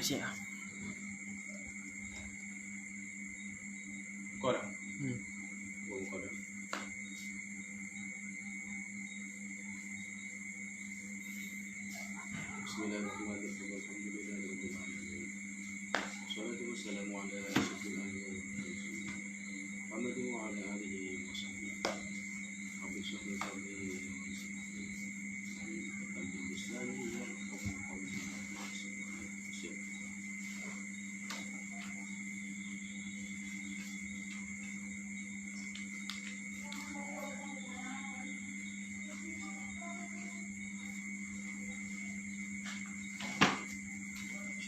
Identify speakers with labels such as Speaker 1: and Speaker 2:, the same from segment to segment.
Speaker 1: siap.
Speaker 2: Kau dah? Kau dah. Bismillahirrahmanirrahim. Salatu wassalamu ala asyrafil anbiya'i wal mursalin. Muhammadin wa ala alihi wa sahbihi. Rabbi shrah li sadri wa yassir li amri. Qalbi islami wa qawli. Siap.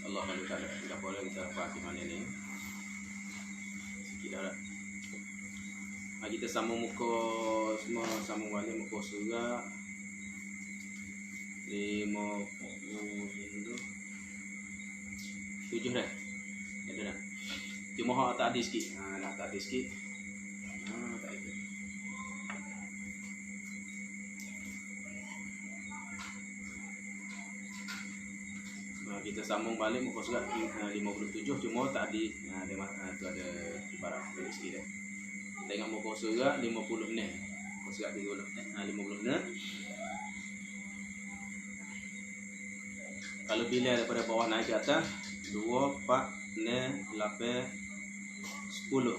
Speaker 2: Allah lalu tak ada, tidak boleh kita Fatimah ni sikit dah. Kita sambung muka semua, sambung balik muka surat 50 tu 7 dah. Ada dah. Cuma hak tak ada sikit. Nak tak ada sikit. Tak ada. Kita sambung balik muka surat 57 cuma tak ada tu ada ibarat balik sikit dah. Kita tengok muka surat 50 ni. Muka surat 50 ni. Kalau pilih daripada bawah naik ke atas 2, 4, 6, 8, 10.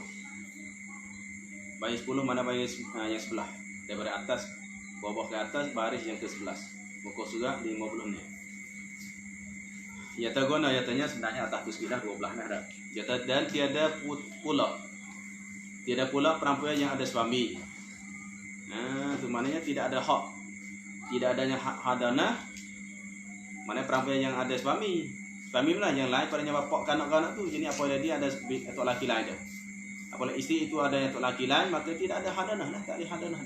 Speaker 2: Baris 10 mana baris yang sebelah. Daripada atas bawah ke atas baris yang ke-11. Muka surat 50 ni. Yata guna yatanya sebenarnya atas tu sekitar 12 dah. Yata dan tiada pula perempuan yang ada suami. Itu maknanya tidak ada hak. Tidak adanya hak hadanah. Mana perempuan yang ada suami. Suami lah yang lain padanya bapak kanak-kanak tu. Jadi apabila dia ada tok laki lain dah. Apabila isteri itu ada yang tok laki lain maka tidak ada hadanah lah, tak boleh hadanah.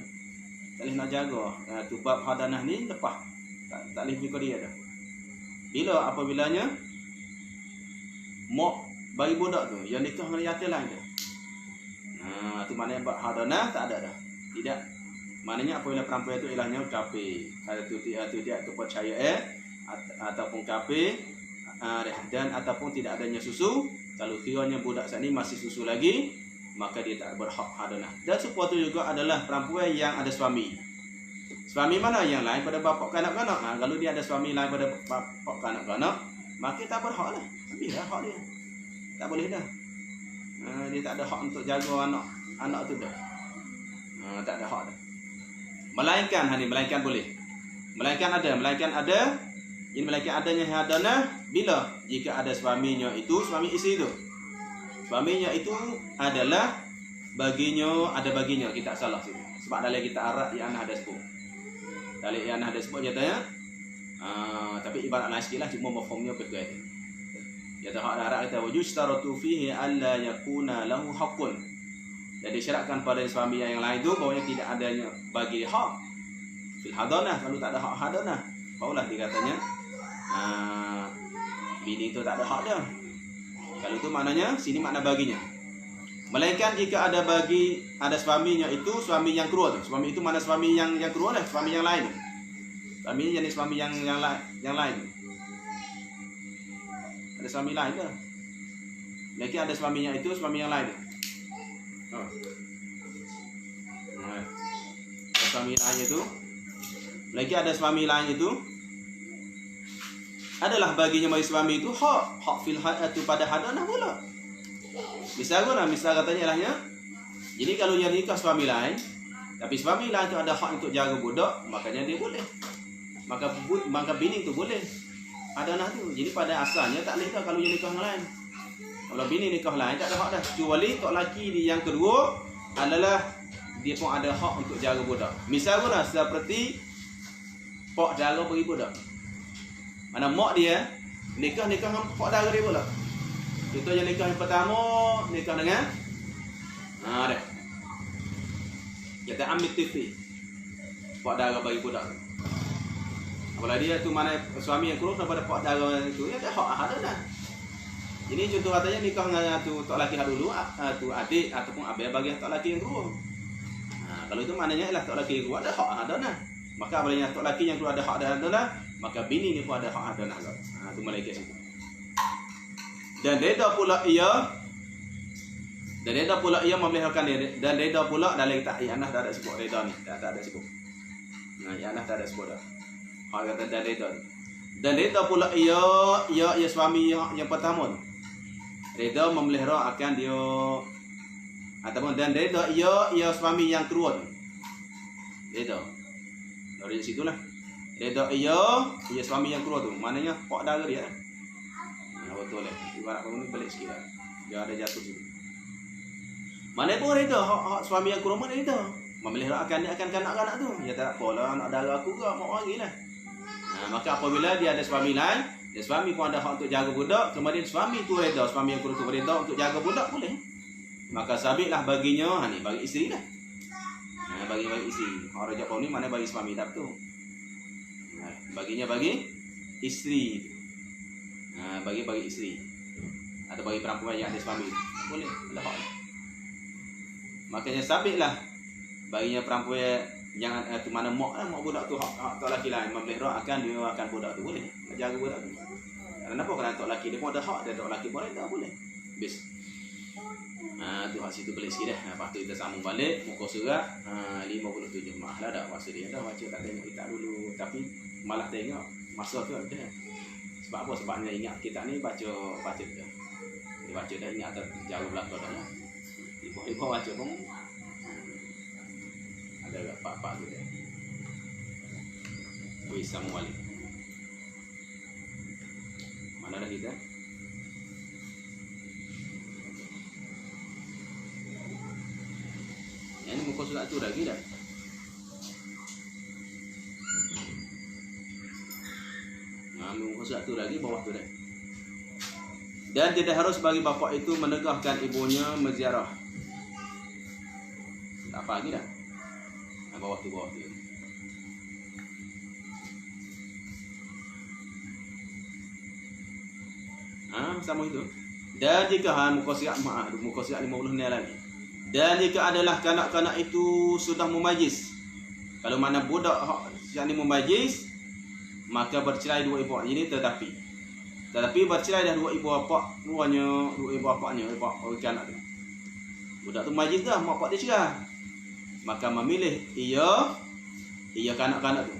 Speaker 2: Tak boleh nak jaga. Tu bab hadanah ni lepas. Tak boleh ikut dia dah. Bila apabilanya mak bagi budak tu yang nikah dengan yatim lain dah. Tu maknanya bab hadanah tak ada dah. Tidak. Maknanya apabila perempuan itu ilahnya kafir. Itu tidak kepercayaan ataupun kafir dan ataupun tidak adanya susu. Kalau kiranya budak saat ni masih susu lagi, maka dia tak berhak hadanah. Dan sesuatu juga adalah perempuan yang ada suami. Suami mana yang lain pada bapak kanak-kanak. Kalau dia ada suami lain pada bapak kanak-kanak, maka tak berhak lah. Habislah hak dia. Tak boleh dah. Dia tak ada hak untuk jaga anak tu dah. Tak ada hak dah. Melainkan boleh. Melainkan ada. Ini melainkan adanya hadanah bila jika ada suaminya itu, suami isteri itu. Suaminya itu adalah baginya kita salah situ. Sebab dalam kita Arab yang ada sebut. Dalam yang ada sebut dia tanya. Tapi ibarat lain sikitlah cuma mafhumnya betul. Dia tahu Arab kata wajustaratu fihi alla yakuna lahu haqqun. Dan disyaratkan pada suami yang lain tu bahawa tidak adanya bagi hak fil hadanah. Kalau tak ada hak hadanah, barulah dikatanya bini tu tak ada hak dah. Kalau tu maknanya sini makna baginya. Melainkan jika ada suaminya itu suami yang kedua tu. Suami itu mana suami yang kedua lah, suami yang lain. Suami jenis suami yang lain. Ada suami lain ke? Lagi ada suaminya itu suami yang lain. Suami lain itu. Lagi ada suami lain itu. Adalah baginya bagi suami itu hak fil itu pada hadanah pula. Misal katanya ilahnya. Jadi kalau yang nikah suami lain, tapi suami lain itu ada hak untuk jaga budak, makanya dia boleh. Maka bini itu boleh. Hadanah tu. Jadi pada asalnya tak boleh dah kalau yang nikah yang lain. Kalau bini nikah lain tak ada hak dah. Kecuali tok laki dia yang kedua adalah dia pun ada hak untuk jaga budak. Misal seperti pak dara bagi budak. Mana mak dia nikah dengan pak dara dia pula. Contoh yang nikah yang pertama nikah dengan dah. Kita ambil TV. Pak dara bagi budak. Apabila dia tu mana suami yang kurus daripada pak dara itu dia ada hak ada dah. Ini contoh katanya nikah dengan tu tok laki dulu, tu adik ataupun abang bagi tok laki yang kedua. Kalau itu maknanya ialah tok laki yang kedua ada hak ada dah. Maka apabila tok laki yang kedua ada hak ada dah, maka bini ni pun ada hak ada dah. Tu malaikat situ. Dan reda pula ia memeliharakan diri, dan reda pula dalam kitab I'anah tak ada sebut reda ni, tak ada sebut. Nah, I'anah tak ada sebut dah. Hak kata dan reda. Dan reda pula ia suami yang pertama tu. Reda memelihara akan dia ataupun dan reda ia suami yang kedua tu. Reda. Dari situlah. Reda ia suami yang kedua tu. Maknanya pak dara dia. Nah, betul lah. Ibarat kamu ni balik sikit lah. Dia ada jatuh situ. Mana pun reda hak suami yang kedua mana reda. Memelihara akan dia akan kanak-kanak tu. Ya tak apalah anak dara aku ke mak orang lah. Nah, maka apabila dia ada suami lain, dia suami pun ada hak untuk jaga budak, kemudian suami tu reda, suami yang kedua tu reda untuk jaga budak boleh. Maka sabitlah baginya, ni bagi isteri lah. Nah, bagi isteri. Orang Jepun ni mana bagi suami tak tu. Nah, baginya bagi isteri. Nah, bagi isteri. Atau bagi perempuan yang ada suami. Boleh, ada hak. Makanya sabitlah baginya perempuan yang tu mana mak budak tu hak tok laki lain memelihara akan dia akan budak tu boleh jaga budak tu. Kenapa? Kerana tok laki dia pun ada hak, dia tok laki pun ada boleh. Habis. Tu hak situ boleh sikit dah. Lepas tu kita sambung balik muka surat 57. Maaf lah dah masa dia dah baca tak tengok kitab dulu tapi malah tengok masa tu ada. Sebab apa? Sebabnya ingat kitab ni baca dah. Dia baca dah ingat jauh belakang dah lah. Ibu baca pun ada pak-pak tu dia. Sambung balik. Mana dah kita? Yang ni muka surat tu lagi dah. Muka surat tu lagi bawah tu dah. Dan tidak harus bagi bapa itu menegahkan ibunya menziarah. Tak apa lagi dah. Bawah tu. Sama itu. Dan jika muka surat 50 ni lagi. Dan jika adalah kanak-kanak itu sudah memajis. Kalau mana budak yang ni memajis, maka bercerai dua ibu. Ini tetapi bercerai dah dua ibu bapa, dua ibu bapanya, orang kanak tu. Budak tu majis dah, mak pak dia cerai. Maka memilih ia kanak-kanak tu.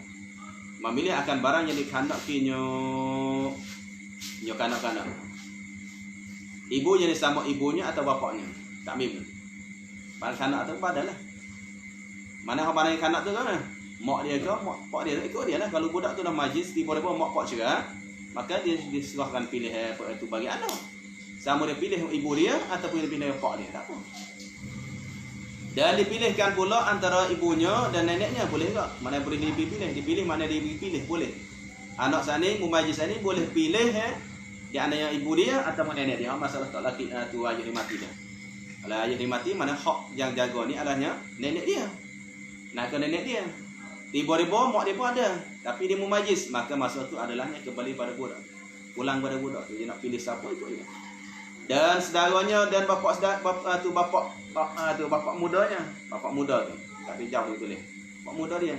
Speaker 2: Memilih akan barang yang dikandakkinya kanak-kanak. Ibunya ni sama ibunya atau bapaknya. Tak mim. Barang kanak tu padalah. Mana barang kanak tu kan? Mak dia ke, mak pak dia ikut dia lah. Kalau budak tu dah majlis tiba-tiba mak pak cerai, maka dia diserahkan pilih apa itu bagi anak. Sama dia pilih ibu dia ataupun dia pilih pak dia, tak apa. Dan dipilihkan pula antara ibunya dan neneknya boleh tak? Mana boleh dipilih mana dipilih boleh. Anak sani mumajis sani boleh pilih di antara ibu dia ataupun nenek dia. Masalah tak laki tu ayah dia mati dah. Kalau ayah dia mati mana hak yang jaga ni alahnya nenek dia. Nak ke nenek dia. Tiba-tiba mak dia pun ada, tapi dia mumajis, maka masa tu adalahnya kembali pada budak. Pulang pada budak tu dia nak pilih siapa ikut dia. Dan saudaranya dan bapak mudanya, bapak muda tu. Tapi jauh dia tulis. Bapak muda dia.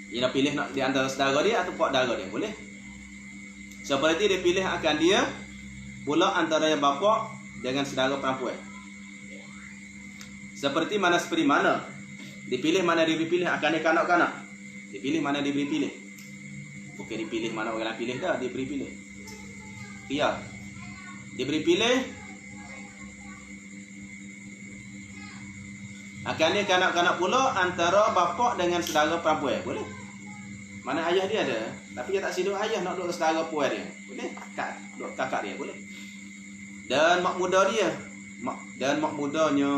Speaker 2: Dia nak pilih nak di antara saudara dia atau pak dara dia, boleh. Seperti dia pilih akan dia pula antara yang bapak dengan saudara perempuan. Seperti mana dipilih mana dipilih akan dia kanak-kanak. Dipilih mana diberi pilih. Bukan dipilih mana orang pilih dah, diberi pilih. Iya. Diberi pilih akan dia kanak-kanak pula antara bapa dengan saudara perempuan, boleh. Mana ayah dia ada, tapi dia tak siduk ayah nak duduk saudara puan dia. Boleh. Kakak dia boleh. Dan mak muda dia. Mak mudanya,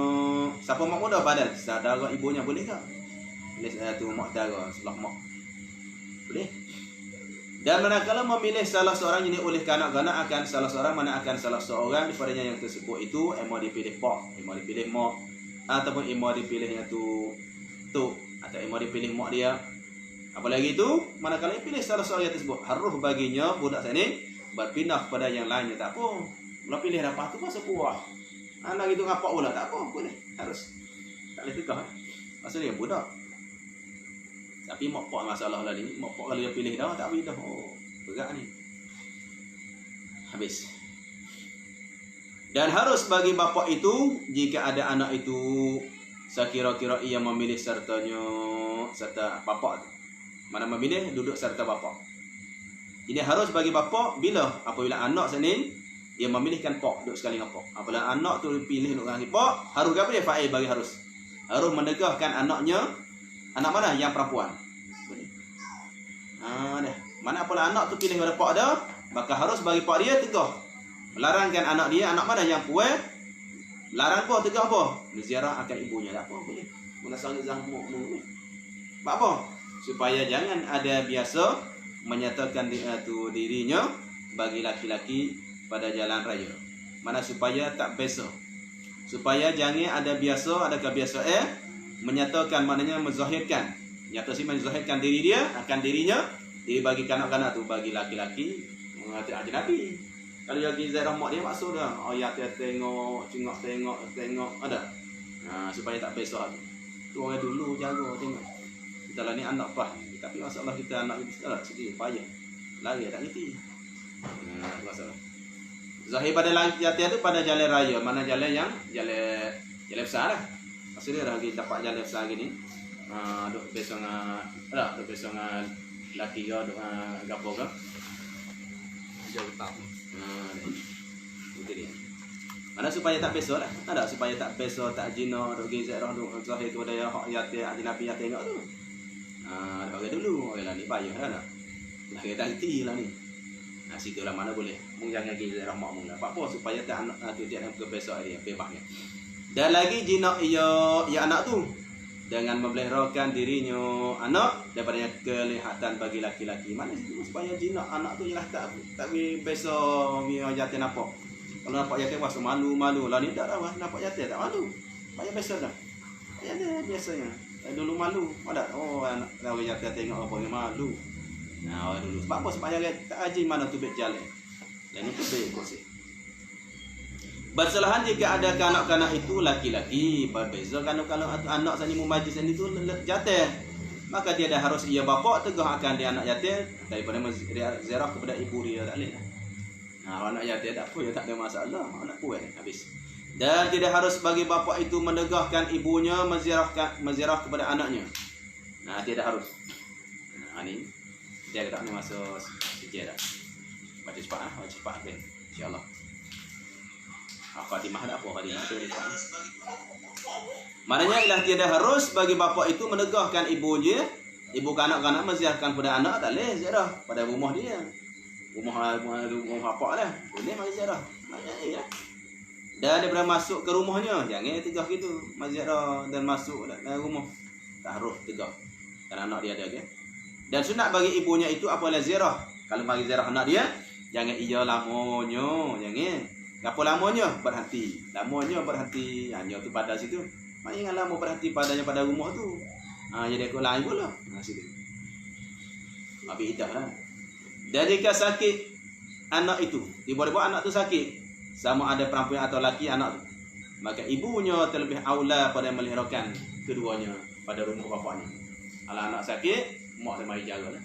Speaker 2: siapa mak muda badan? Saudara ibunya boleh tak? Boleh tu mak saudara sebelah mak. Boleh. Dan manakala memilih salah seorang ini oleh kanak-kanak akan salah seorang daripadanya yang tersebut itu emo dipilih pak, emo dipilih mak ataupun emo dipilihnya tu atau emo dipilih mak dia. Apalagi itu manakala pilih salah seorang yang tersebut harus baginya budak sini berpindah kepada yang lainnya tak apa. Kalau pilih dapat tu pasal kuah. Anak itu ngapak pula tak apa boleh harus. Tak boleh tukar. Pasal dia budak. Tapi mak pak masalah lah ni. Mak pak kalau dia pilih dah tak boleh dah. Oh, berat ni. Habis. Dan harus bagi bapa itu jika ada anak itu sekira-kira ia memilih serta bapa tu. Mana memilih duduk serta bapa. Ini harus bagi bapa bila apabila anak senin dia memilihkan pak duduk sekali dengan pak. Apabila anak tu pilih duduk dengan pak, harus apa dia fa'il bagi harus. Harus mendegahkan anaknya. Anak mana? Yang perempuan. Dah. Mana apabila anak tu pilih pada pak dia, maka harus bagi pak dia tegah. Melarangkan anak dia, anak mana yang puas, larang apa, tegah apa? Ziarah akan ibunya. Tak apa, boleh. Menasal zamuk boleh. Apa? Supaya jangan ada biasa menyatakan dirinya bagi laki-laki pada jalan raya. Mana supaya tak biasa. Supaya jangan ada biasa, ada kebiasaan menyatakan, maknanya menzahirkan. Nyata si menzahirkan diri dia akan dirinya, diri bagi kanak-kanak tu, bagi laki-laki mengatakan ajnabi. Kalau lagi Zairah mak dia maksud dah. Oh ya dia tengok, tengok ada. Supaya tak besar. Tu orang dulu jaga tengok. Kita lah ni anak pah. Tapi masalah kita anak kita salah sedih payah. Lari tak ngerti. Masalah. Zahir pada jati tu pada jalan raya, mana jalan yang jalan besar lah. Maksudnya dah lagi dapat jalan besar gini. Duk besar ada, duk besar laki ke, duk gapo ke. Jauh tak. Itu dia. Mana supaya tak besar lah. Ada supaya tak besar, tak zina, duk gizat roh duk zahir kepada yang hak yati ajnabi yang tengok tu. Bagi dulu orang lah ni payah dah nak. Dah kita hati lah ni. Situlah mana boleh. Mung jangan gizat roh mak mung lah. Apa supaya tak anak tu dia yang kebiasaan dia bebasnya. Dan lagi jinak ia anak tu dengan memeliharakan dirinya anak daripada kelihatan bagi laki-laki. Mana supaya jinak anak tu ialah tak biasa dia jatin apa. Kalau nampak jatin wah malu-malu lah ni tak tahu nampak jatin tak malu. Payah biasa dah. Payah dia biasanya. Dulu malu. Ada anak orang jatin tengok apa yang malu. Orang dulu sebab apa supaya tak aji mana tu bet jalan. Dan itu baik kau sih. Bersalahan jika ada kanak-kanak itu laki-laki, berbeza kalau anak sani mumajis ini tu jatuh, maka dia dah harus ia bapa tegah akan dia anak jatuh daripada ziarah kepada ibu dia tak boleh. Anak jatuh tak apa, dia tak ada masalah, anak kuat habis. Dan tidak harus bagi bapa itu mendegahkan ibunya menziarah kepada anaknya. Tidak harus. Ini dia tak ni masuk sejarah. Baca cepat kan, insya-Allah. Khatimah ada apa khatimah tu depan. Maknanya ialah tiada harus bagi bapa itu menegahkan ibunya, ibu kanak-kanak menziarahkan pada anak tak boleh ziarah pada rumah dia. Rumah bapa lah. Boleh mari ziarah. Maknanya ya. Dan daripada masuk ke rumahnya jangan tegah gitu, ziarah dan masuk dalam rumah. Tak harus tegah. Kerana anak dia ada kan. Dan sunat bagi ibunya itu apalah ziarah. Kalau bagi ziarah anak dia, jangan ia lamonyo, jangan. Apa lamanya? Berhenti. Lamanya berhenti. Hanya tu pada situ. Maknanya lama berhenti padanya pada rumah tu. Jadi aku lain pula. Situ. Habis idah lah. Dan jika sakit anak itu, tiba-tiba anak tu sakit, sama ada perempuan atau laki anak tu, maka ibunya terlebih aula pada meliharakan keduanya pada rumah bapaknya. Kalau anak sakit, mak dia mari jaga lah.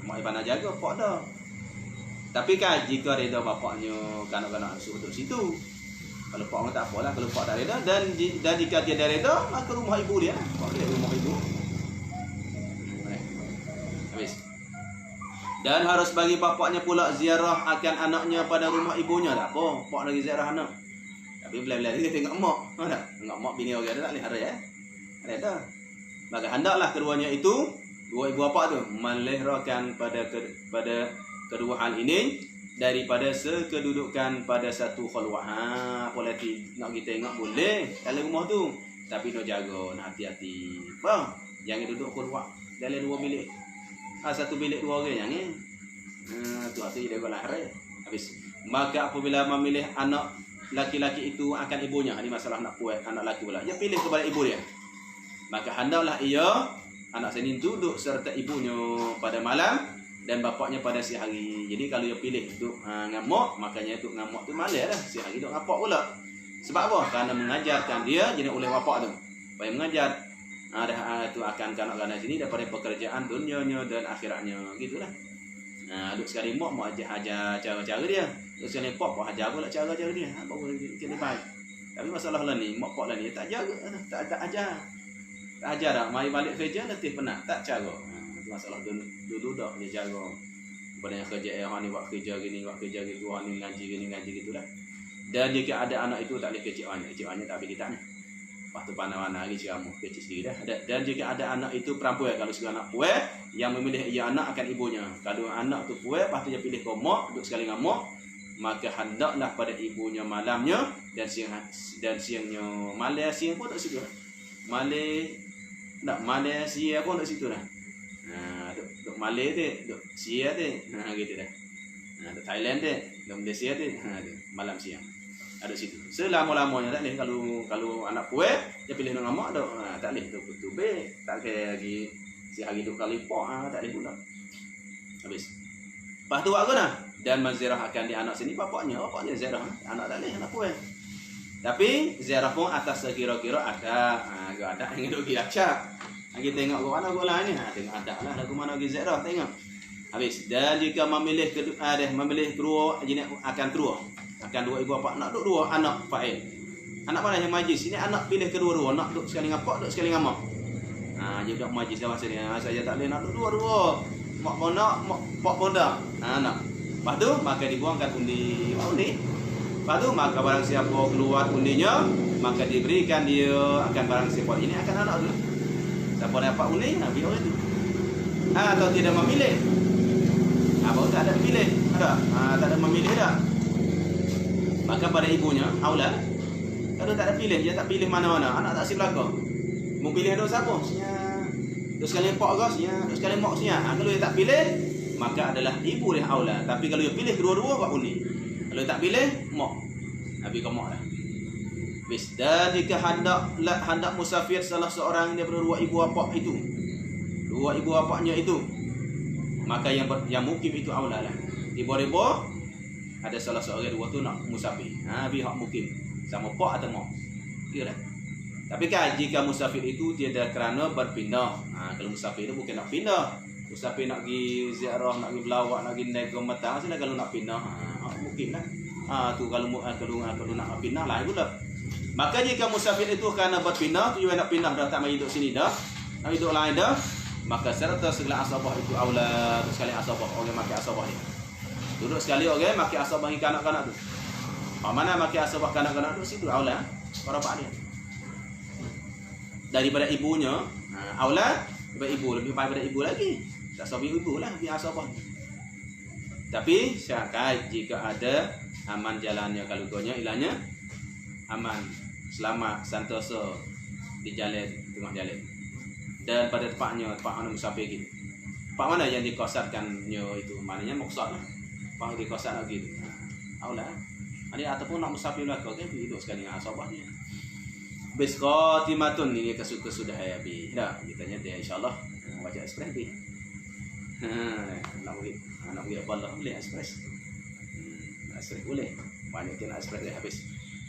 Speaker 2: Mak dia pandai jaga, pak dah. Tapi kan jika reda bapaknya kanak-kanak suruh duduk situ. Kalau pak tak apalah, kalau pak tak reda dan jika dia dah reda, maka rumah ibu dia. Pak dia rumah ibu. Habis. Dan harus bagi bapaknya pula ziarah akan anaknya pada rumah ibunya. Tak apa, pak lagi ziarah anak. Tapi bila-bila dia tengok mak. Tak? Tengok mak bini orang ada tak boleh hari ya. Reda. Maka hendaklah keduanya itu, dua ibu bapa tu meliharakan pada kedua hal ini daripada sekedudukan pada satu khalwah. Politik nak kita tengok boleh dalam rumah tu, tapi nak jaga, nak hati-hati. Faham? Jangan duduk khalwah dalam dua bilik. Satu bilik dua orang jangan. Tu dia golak hari. Habis. Maka apabila memilih anak laki-laki itu akan ibunya, ini masalah nak puas anak laki pula. Dia pilih kepada ibu dia. Maka hendaklah ia anak senin duduk serta ibunya pada malam dan bapaknya pada siang hari. Jadi kalau dia pilih duduk ngamuk, makanya duduk ngamuk tu malas dah. Siang hari duduk ngapak pula. Sebab apa? Kerana mengajarkan dia jadi oleh bapak tu. Supaya mengajar tu akan kanak-kanak sini daripada pekerjaan dunianya dan akhiratnya gitulah. Duk sekali mak ajar cara-cara dia. Duk sekali pok ajar pula cara-cara dia. Baru kita baik. Tapi masalah lah ni, mak pok lah ni tak jaga, tak ajar. Tak ajar dah, mari balik kerja letih penat, tak cara. Itu masalah dulu dah dia jaga. Pada yang kerja orang ni buat kerja gini, orang ni ngaji gitulah. Dan jika ada anak itu tak boleh kecil orang tak boleh kita ni. Lepas tu pandang-pandang lagi ceramuh kecil sendiri dah. Dan jika ada anak itu perempuan, kalau sekali anak puan yang memilih ia anak akan ibunya. Kalau anak tu puan, lepas tu dia pilih mak, duduk sekali dengan mak, maka hendaklah pada ibunya malamnya dan siangnya malam siang pun duduk situ. Malam siang pun duduk situ dah. Duduk Malay tu, duduk Sia tu, gitu dah. Duduk Thailand tu, duduk Malaysia tu, malam siang. Ada situ. Selama-lamanya tak boleh kalau anak puan dia pilih dengan mak dak. Tak boleh tu be. Tak kira lagi si hari 2 kali pok tak boleh pula. Habis. Lepas tu buat guna dan menziarahkan di anak sini bapaknya ziarah. Anak tak boleh anak puan. Tapi ziarah pun atas kira-kira ada yang duk pergi acak. Kita tengok ke mana bola ni. Tengok ada lah lagu mana pergi ziarah tengok. Habis. Dan jika memilih kedua jenis akan kedua. Akan dua ibu bapa nak duk dua anak fa'il. Anak mana yang majlis? Ini anak pilih kedua-dua, nak duk sekali dengan pak, duk sekali dengan mak. Dia budak majlis dah masa ni. Saya tak boleh nak duk dua-dua. Mak pun nak, pak pun dah. Nak. Lepas tu maka dibuangkan undi. Lepas tu maka barang siapa keluar undinya, maka diberikan dia akan barang siapa. Ini akan anak tu. Siapa dapat undi, biar orang tu. Atau tidak memilih. Baru tak ada pilih. Tak ada memilih dah. Maka pada ibunya, aula. Kalau tak ada pilih, dia tak pilih mana-mana. Anak tak si belakang. Mau pilih dua siapa? Dua sekali pak ke? Dua sekali mak sia. Kalau dia tak pilih, maka adalah ibu dia aula. Tapi kalau dia pilih kedua-dua, buat undi. Kalau dia tak pilih, mak. Habis ke mak dah. Habis. Dan jika hendak musafir salah seorang daripada dua ibu bapa itu. Dua ibu bapanya itu. Maka yang mukim itu aula lah. Ibu-ibu ada salah seorang dua tu nak musafir. Pihak mukim sama pak atau mak. Kira dah. Tapi kan jika musafir itu tiada kerana berpindah. Kalau musafir itu bukan nak pindah. Musafir nak pergi ziarah, nak pergi belawak, nak pergi naik ke Metang. Maksudnya kalau nak pindah, mukim lah. Tu kalau nak pindah lain pula. Maka jika musafir itu kerana berpindah, tujuan nak pindah dah tak mari duduk sini dah. Nak duduk lain dah. Maka serta segala asabah itu aula sekali asabah orang makan asabah ni. Duduk sekali orang maki asabah kanak-kanak tu. Mana maki asabah kanak-kanak tu situ aula para pak dia. Daripada ibunya, aula daripada ibu lebih baik daripada ibu lagi. Tak sabi ibu lah bi asabah. Tapi syarat jika ada aman jalannya kalau gonya ilahnya aman, selamat, santosa di jalan tengah jalan. Dan pada tempat mana musafir gitu. Tempat mana yang dikosatkannya itu maknanya maksud lah. Pak di kosan lagi tu. Aula. Ada ataupun nak musafir belaka kan hidup sekali dengan asabah dia. Bis khatimatun ini kesudah habis. Dah kitanya dia insya-Allah baca express ni. Nak pergi apa boleh express. Express boleh. Banyak kena express dia habis.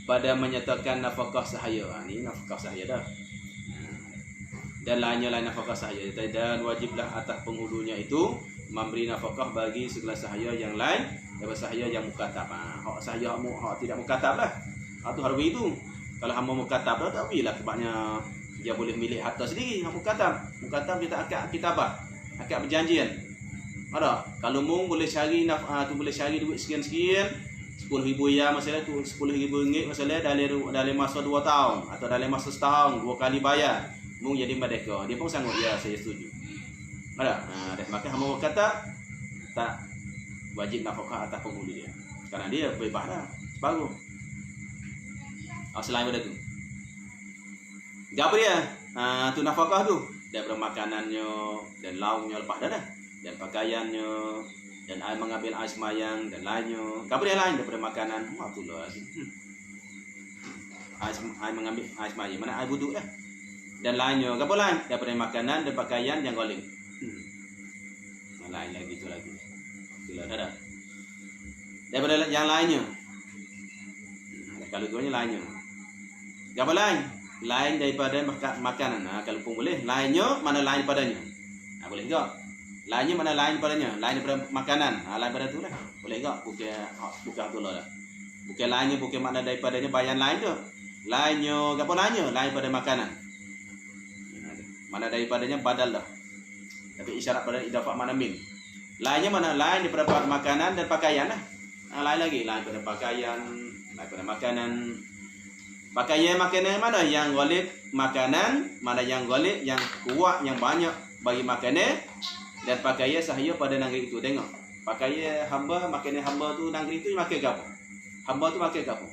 Speaker 2: Pada menyatakan nafkah sahaya. Ni nafkah sahaya dah. Dan lainnya lain nafkah sahaya dan wajiblah atas penghulunya itu memberi nafkah bagi segala sahaya yang lain daripada sahaya yang mukatab. Hak sahaya hak tidak mukatab lah. Tu harwi itu. Kalau hamba mukatab dah tak boleh lah sebabnya dia boleh milik harta sendiri. Hak mukatab dia tak akad kitabah. Akad perjanjian. Ada. Kalau mung boleh cari tu boleh cari duit sekian-sekian 10,000 ya masalah tu 10,000 ringgit masalah dalam masa 2 tahun atau dalam masa setahun 2 kali bayar. Mung jadi merdeka. Dia pun sanggup ya saya setuju. Ada. Maka hamba kata tak wajib nafkah atas penghulu dia. Kerana dia bebas dah. Bagus. Selain daripada tu. Apa dia? Tu nafkah tu. Daripada makanannya dan lauknya lepas dah. Dan pakaiannya dan air mengambil air semayang dan lainnya. Apa dia lain daripada makanan? Itulah. Air mengambil air semayang. Mana air wuduk dah. Dan lainnya. Apa lain? Daripada makanan dan pakaian yang goleng. Lain lagi tu lagi. Itulah dah. Daripada yang lainnya. Kalau tuanya lainnya. Apa lain? lain daripada makanan. Kalau pun boleh, lainnya mana lain padanya. Boleh juga. Lainnya mana lain padanya, lain daripada makanan. Lain pada tu lah. Boleh juga. Bukan tu lah. Bukan lainnya, bukan makna daripadanya bayan lain tu. Lainnya, apa lainnya? Lain pada makanan. Mana daripadanya badal dah. Tapi isyarat pada idafah makna min. Lainnya mana lain daripada makanan dan pakaian lah. Lain lagi, lain pada pakaian, lain pada makanan. Pakaian makanan mana yang ghalib makanan, mana yang ghalib yang kuat yang banyak bagi makanan, dan pakaian sahaya pada negeri itu. Tengok. Pakaian hamba, makanan hamba tu negeri itu makan gapo? Hamba tu makan gapo?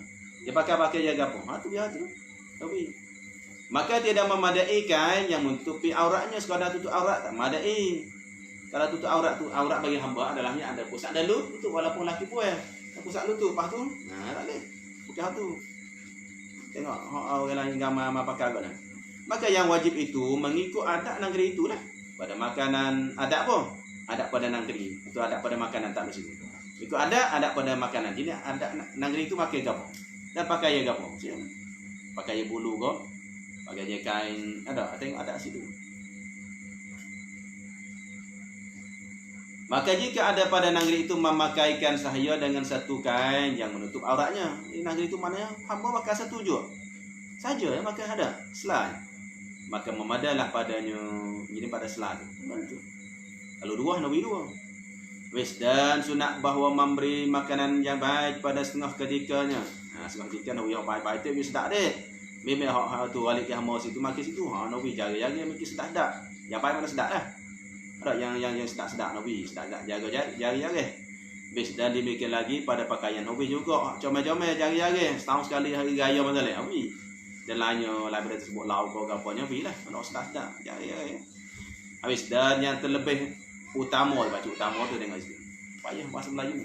Speaker 2: Dia pakai dia gapo? Tu dia tu. Tapi maka tidak memadai kain yang menutupi auratnya, sekadar tutup aurat tak memadai. Kalau tutup aurat tu, aurat bagi hamba adalahnya ada pusat dalu, tutup walaupun laki pun pusat lutut, lepas tu tak boleh. Bukan tu. Tengok orang lain gambar pakai agak dah. Maka yang wajib itu mengikut adat negeri itulah. Pada makanan adat apa? Adat pada negeri. Itu adat pada makanan tak mesti. Ikut adat pada makanan. Jadi adat negeri itu pakai gapo? Dan pakai gapo? Pakai bulu ke? Pakai kain. Ada, tengok adat situ. Maka jika ada pada negeri itu memakaikan sahaya dengan satu kain yang menutup auratnya, di negeri itu mana hamba pakai satu je saja, maka ada selai, maka memadalah padanya. Jadi pada selai itu. Kalau dua, nabi dua. Wis, dan sunat bahawa memberi makanan yang baik pada setengah ketikanya. Setengah ketika nabi yang baik-baik itu sedap deh. Memang hak tu balik ke hamba situ makan situ. Nabi jaga-jaga makan sedap dak. Yang baik mana sedap dah. Ada yang sedap-sedap Nabi, sedap jaga-jaga. Bis dan demikian lagi pada pakaian Nabi juga, comel-comel jaga-jaga. Setahun sekali hari raya macam Nabi. Dan lainnya lain pada tersebut lauk ke apa-apa Nabi lah. Mana sedap-sedap jaga-jaga. Habis dan yang terlebih utama, baca utama tu tengok situ. Payah bahasa Melayu.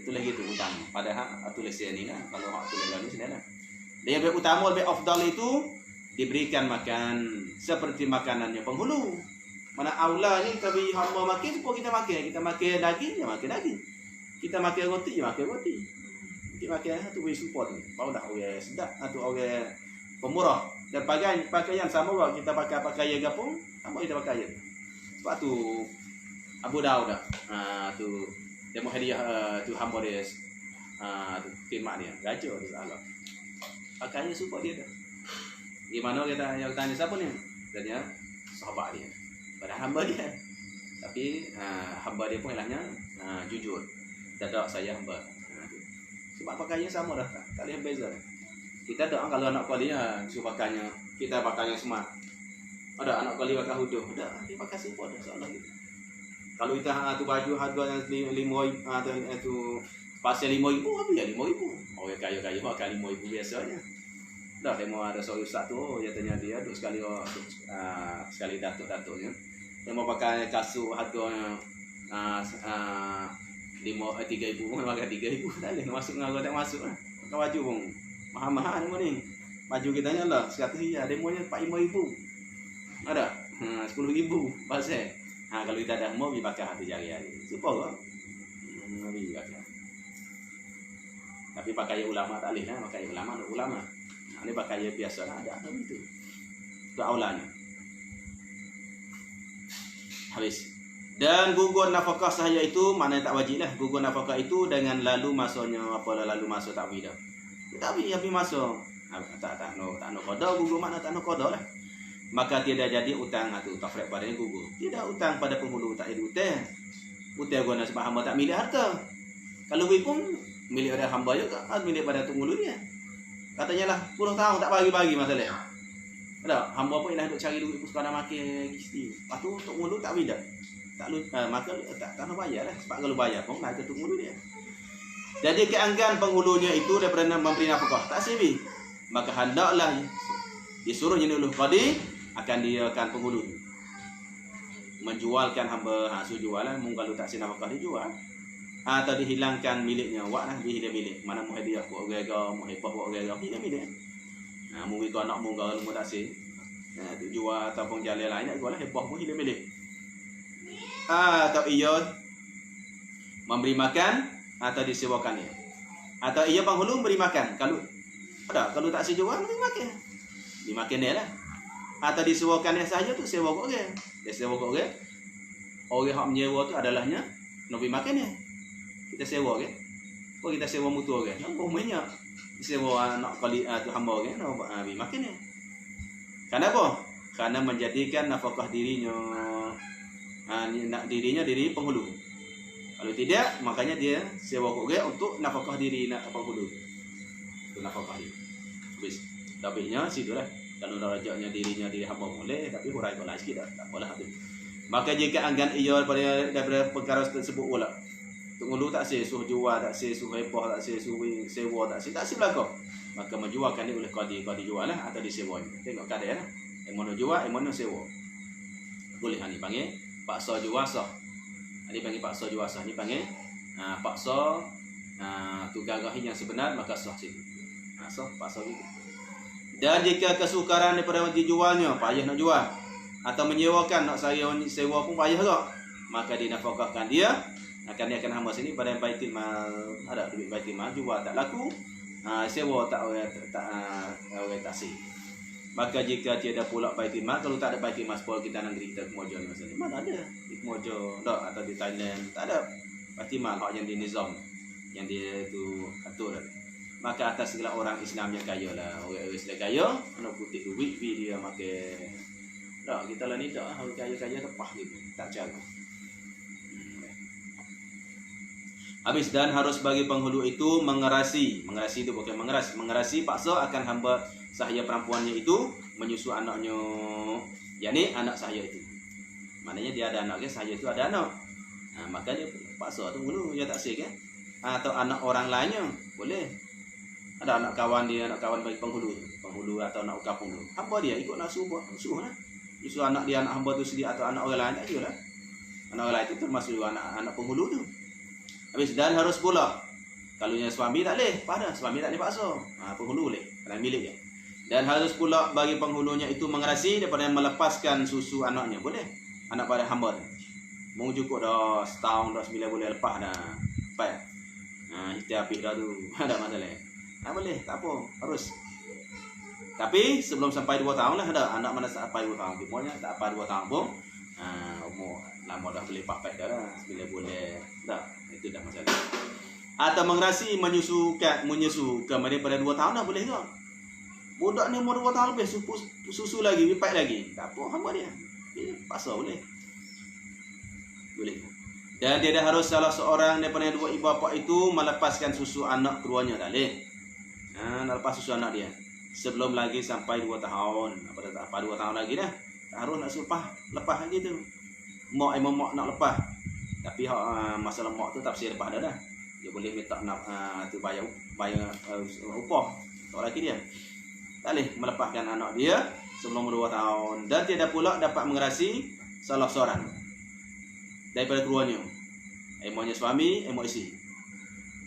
Speaker 2: Itu lagi tu utama. Padahal tulis ni lah. Kalau hak tulis lagi sini lah. Dan yang lebih utama, lebih afdal itu diberikan makan seperti makanannya penghulu. Mana aulanya kita beri hamba makan, supaya kita makan. Kita makan daging, ya makan daging. Kita makan roti, ya makan roti. Kita makan tu beri support ni. Baru dah orang sedap, tu orang pemurah. Dan pakaian sama juga. Kita pakai pakaian gapung, sama kita pakaian. Sebab tu Abu Daud dah. Tu dia mau hadiah tu hamba dia. Tu khidmat dia. Gajah dia salah. Pakaian support dia dah. Di mana kita yang tanya siapa ni? Tanya sahabat dia. Pada hamba dia. Tapi hamba dia pun ilahnya jujur. Tak saya hamba. Sebab pakaiannya sama dah. Tak ada beza. Kita doa kalau anak kali suruh pakainya, kita pakainya smart. Ada anak kali pakai huduh. Ada dia pakai simpel dah soalan gitu. Kalau kita tu baju harganya 5,000 tu pasal 5,000 apa ya 5,000. Orang kaya-kaya pakai 5,000 biasanya. Dah demo ada seorang ustaz tu dia tanya dia duk sekali sekali datuk-datuknya. Dia mau pakai kasut harganya 3,000 pun pakai 3,000 tak boleh masuk dengan tak masuk lah. Pakai baju pun mahal-mahal demo ni. Baju kita nya lah 100 riyal, demonya 45,000. Ada 10,000 pasal. Kalau kita dah mau pakai hati jari-jari. Supaya nabi pakai. Tapi pakai ulama tak boleh lah, pakai ulama. Ini pakai biasa lah, ada itu. Itu aulanya. Habis. Dan gugur nafkah sahaya itu mana tak wajib lah. Gugur nafkah itu dengan lalu masanya lalu masa tak dah. Tapi masa tak no qada gugur makna tak no qada lah. Maka tidak jadi utang tu tafriq padanya gugur. Tidak utang pada penghulu tak jadi utang. Utang guna sebab hamba tak milik harta. Kalau pun milik pada hamba juga, milik pada penghulu dia. Katanya lah 10 tahun tak bagi masalah. Ada hamba pun ialah duk cari duit pun sekadar makan gisti. Lepas tu untuk mulu tak bida. Maka tak nak bayar lah. Sebab kalau bayar pun nak ketuk mulu dia. Jadi keanggan penghulunya itu daripada memberi nafkah tak sibi. Maka hendaklah disuruh jenuluh qadi akan diakan penghulu menjualkan hamba suruh jualan mung kalau tak si nafkah dijual. Atau dihilangkan miliknya, wak lah dia milik. Mana mau hadiah buat orang-orang, mau hepah buat orang-orang, dia milik. Mungkin kau anak munggal rumah tak sih. Tu jual ataupun jalan lain nak jual lah hepah pun dia milik. Atau ia memberi makan atau disewakan dia. Atau ia penghulu beri makan. Kalau tak si jual beri makan. dimakan dia lah. Atau disewakan yang sahaja tu sewa kat orang. Dia sewa kat orang. Orang hak menyewa tu adalahnya nak pergi makan dia. Kita sewa kan. Kau kita sewa mutu orang. Nampak banyak. Sewa nak kali tu hamba orang nak pergi makan dia. Kenapa? Karena menjadikan nafkah dirinya diri penghulu. Kalau tidak, makanya dia sewa orang untuk nafkah diri nak penghulu. Itu nafkah diri. Habis. Tapi-nya situlah. Kalau nak rajaknya dirinya diri hamba boleh, tapi hurai kau sikit dah. Tak apalah tu. Maka jika anggan ia daripada perkara tersebut pula. Penghulu tak suh jual, tak suh hepah, tak suh sewa, tak suh belaka. Maka menjualkan dia oleh qadi jual lah atau disewa. Tengok keadaan lah. Yang mana jual, yang mana sewa. Boleh ni panggil paksa jual sah. Ini panggil paksa jual sah. Ni panggil paksa tu gagahi yang sebenar maka sah situ. Sah paksa gitu. Dan jika kesukaran daripada dijualnya, payah nak jual atau menyewakan nak saya sewa pun payah juga, maka dinafkahkan dia akan hamba sini pada baitul mal. Ada duit baitul mal jual tak laku, sewa tak tak sih. Maka jika tiada pula baitul mal, kalau tak ada baitul mal sepuluh kita negeri kita kemojo ni masa ni mana ada di kemojo tak atau di Thailand tak ada baitul mal hak yang di nizam yang dia tu atur. Maka atas segala orang Islam yang kaya lah, orang Islam kaya nak putih duit dia makan. Tak kita lah ni tak orang kaya tepah gitu tak jaga. Habis dan harus bagi penghulu itu mengerasi itu bukan mengerasi paksa akan hamba sahaya perempuannya itu menyusu anaknya, yakni anak sahaya itu. Maknanya dia ada anak kan, sahaya itu ada anak. Maka dia paksa tu dulu dia tak sih kan. Atau anak orang lainnya boleh. Ada anak kawan dia, anak kawan bagi penghulu atau anak kampung tu. Hamba dia ikut nafsu lah. Isu anak dia, anak hamba tu sendiri atau anak orang lain tak juga lah. Anak orang lain itu termasuk anak penghulu tu. Habis dan harus pula kalau yang suami tak boleh, suami tak boleh paksa. Penghulu boleh, kerana milik dia. Dan harus pula bagi penghulunya itu mengerasi daripada melepaskan susu anaknya. Boleh. Anak pada hamba tu. Mau cukup dah setahun dah 9 bulan lepas dah. Lepas. Ikhtiar habis dah tu. Ada masalah. Boleh, tak apa, harus. Tapi sebelum sampai 2 tahun lah ada anak mana sampai 2 tahun. Pokoknya tak apa 2 tahun pun umur lama dah boleh pakai dah lah 9 bulan. Tak, itu dah masalah. Atau mengerasi menyusu kemudian pada 2 tahun dah boleh ke? Budak ni umur 2 tahun lebih susu lagi, pipai lagi. Tak apa hamba dia. Paksa boleh. Boleh. Dan dia dah harus salah seorang daripada dua ibu bapa itu melepaskan susu anak keduanya tak boleh. Nak lepas susu anak dia sebelum lagi sampai 2 tahun. Apa 2 tahun lagi dah. Tak harus nak lepas lagi tu. Mak nak lepas. Tapi masalah mak tu tak mesti lepas dah. Dia boleh minta nak tu bayar upah tak lagi dia. Tak boleh melepaskan anak dia sebelum 2 tahun. Dan tidak pula dapat mengerasi salah seorang daripada keduanya. Emonya suami, emo isteri.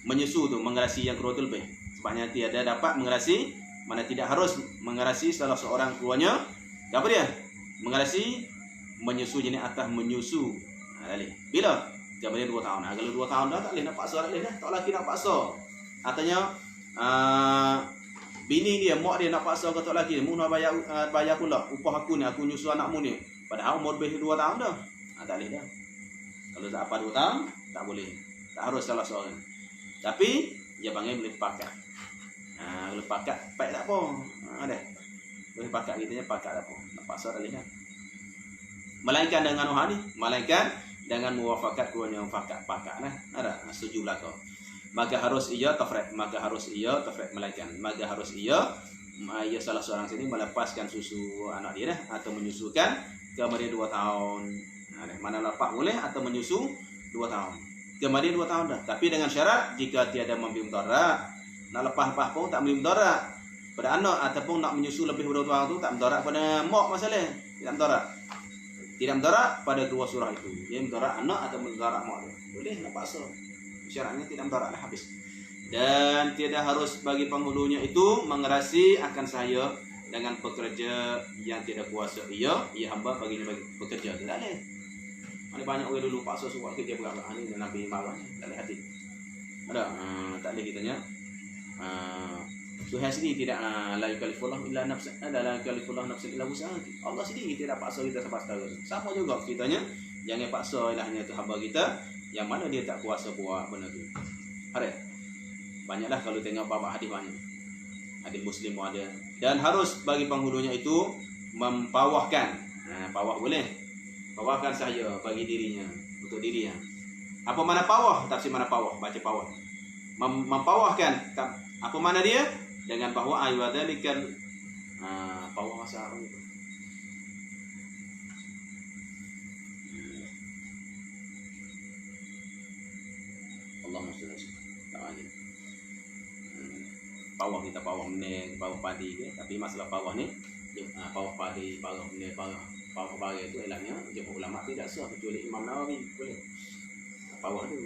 Speaker 2: Menyusu tu mengerasi yang kedua tu lebih. Sebabnya tiada dapat mengerasi, mana tidak harus mengerasi salah seorang keduanya. Apa dia? Mengerasi menyusu jenis atas menyusu. Boleh. Bila? Kemudian 2 tahun. Kalau 2 tahun dah tak boleh nak paksa tak boleh dah. Tak lagi nak paksa. Artinya bini dia, mak dia nak paksa ke tak lagi. Mu nak bayar pula upah aku ni, aku nyusu anakmu ni. Padahal umur lebih 2 tahun dah. Tak boleh dah. Kalau tak apa 2 tahun, tak boleh. Tak harus salah seorang. Tapi dia panggil boleh pakat. Kalau pakat, baik tak apa. Ada. Boleh pakat kitanya pakat tak apa. Nak paksa tak boleh dah. Melainkan dengan rohani, melainkan dengan muwafakat keduanya pakat lah. Ada setuju belaka. Maka harus ia tafriq, melainkan maka harus ia salah seorang sini melepaskan susu anak dia dah atau menyusukan kemudian 2 tahun. Mana lepas boleh atau menyusu 2 tahun. Kemudian 2 tahun dah. Tapi dengan syarat jika tiada memberi mudarat. Nak lepas pun tak memberi mudarat pada anak ataupun nak menyusu lebih dari 2 tahun tu tak mudarat pada mak masalah. Tidak mudarat. Tidak mudarat pada 2 surah itu. Yang mudarat anak atau mudarat mak tu. Boleh nak paksa. Syaratnya tidak mudarat lah habis. Dan tidak harus bagi penghulunya itu mengerasi akan saya dengan pekerja yang tidak kuasa ia hamba baginya bagi pekerja. Tak boleh. Ada banyak orang dulu paksa suruh kerja berapa ni dan Nabi marah tak boleh hati. Ada tak boleh kitanya Tuhan sendiri tidak la yukallifullahu illa nafsan, la yukallifullahu nafsan illa wus'aha. Allah sendiri tidak paksa kita sampai setara. Sama juga kitanya, jangan paksa ilahnya tu hamba kita yang mana dia tak kuasa buat benda tu. Ada. Banyaklah kalau tengok bab hadis banyak. Hadis Muslim pun ada. Dan harus bagi penghulunya itu mempawahkan. Pawah boleh. Pawahkan sahaja bagi dirinya, untuk dirinya. Apa mana pawah? Tafsir mana pawah? Baca pawah. Mempawahkan. Apa mana dia? Dengan bahwa aywadzalikal pawah masa Arab itu. Allahumma shalli ala pawah kita pawah meneng, pawah padi ke, tapi masalah pawah ni pawah padi, pawah meneng, pawah padi itu elaknya jumhur ulama tidak sah kecuali Imam Nawawi boleh. Pawah tu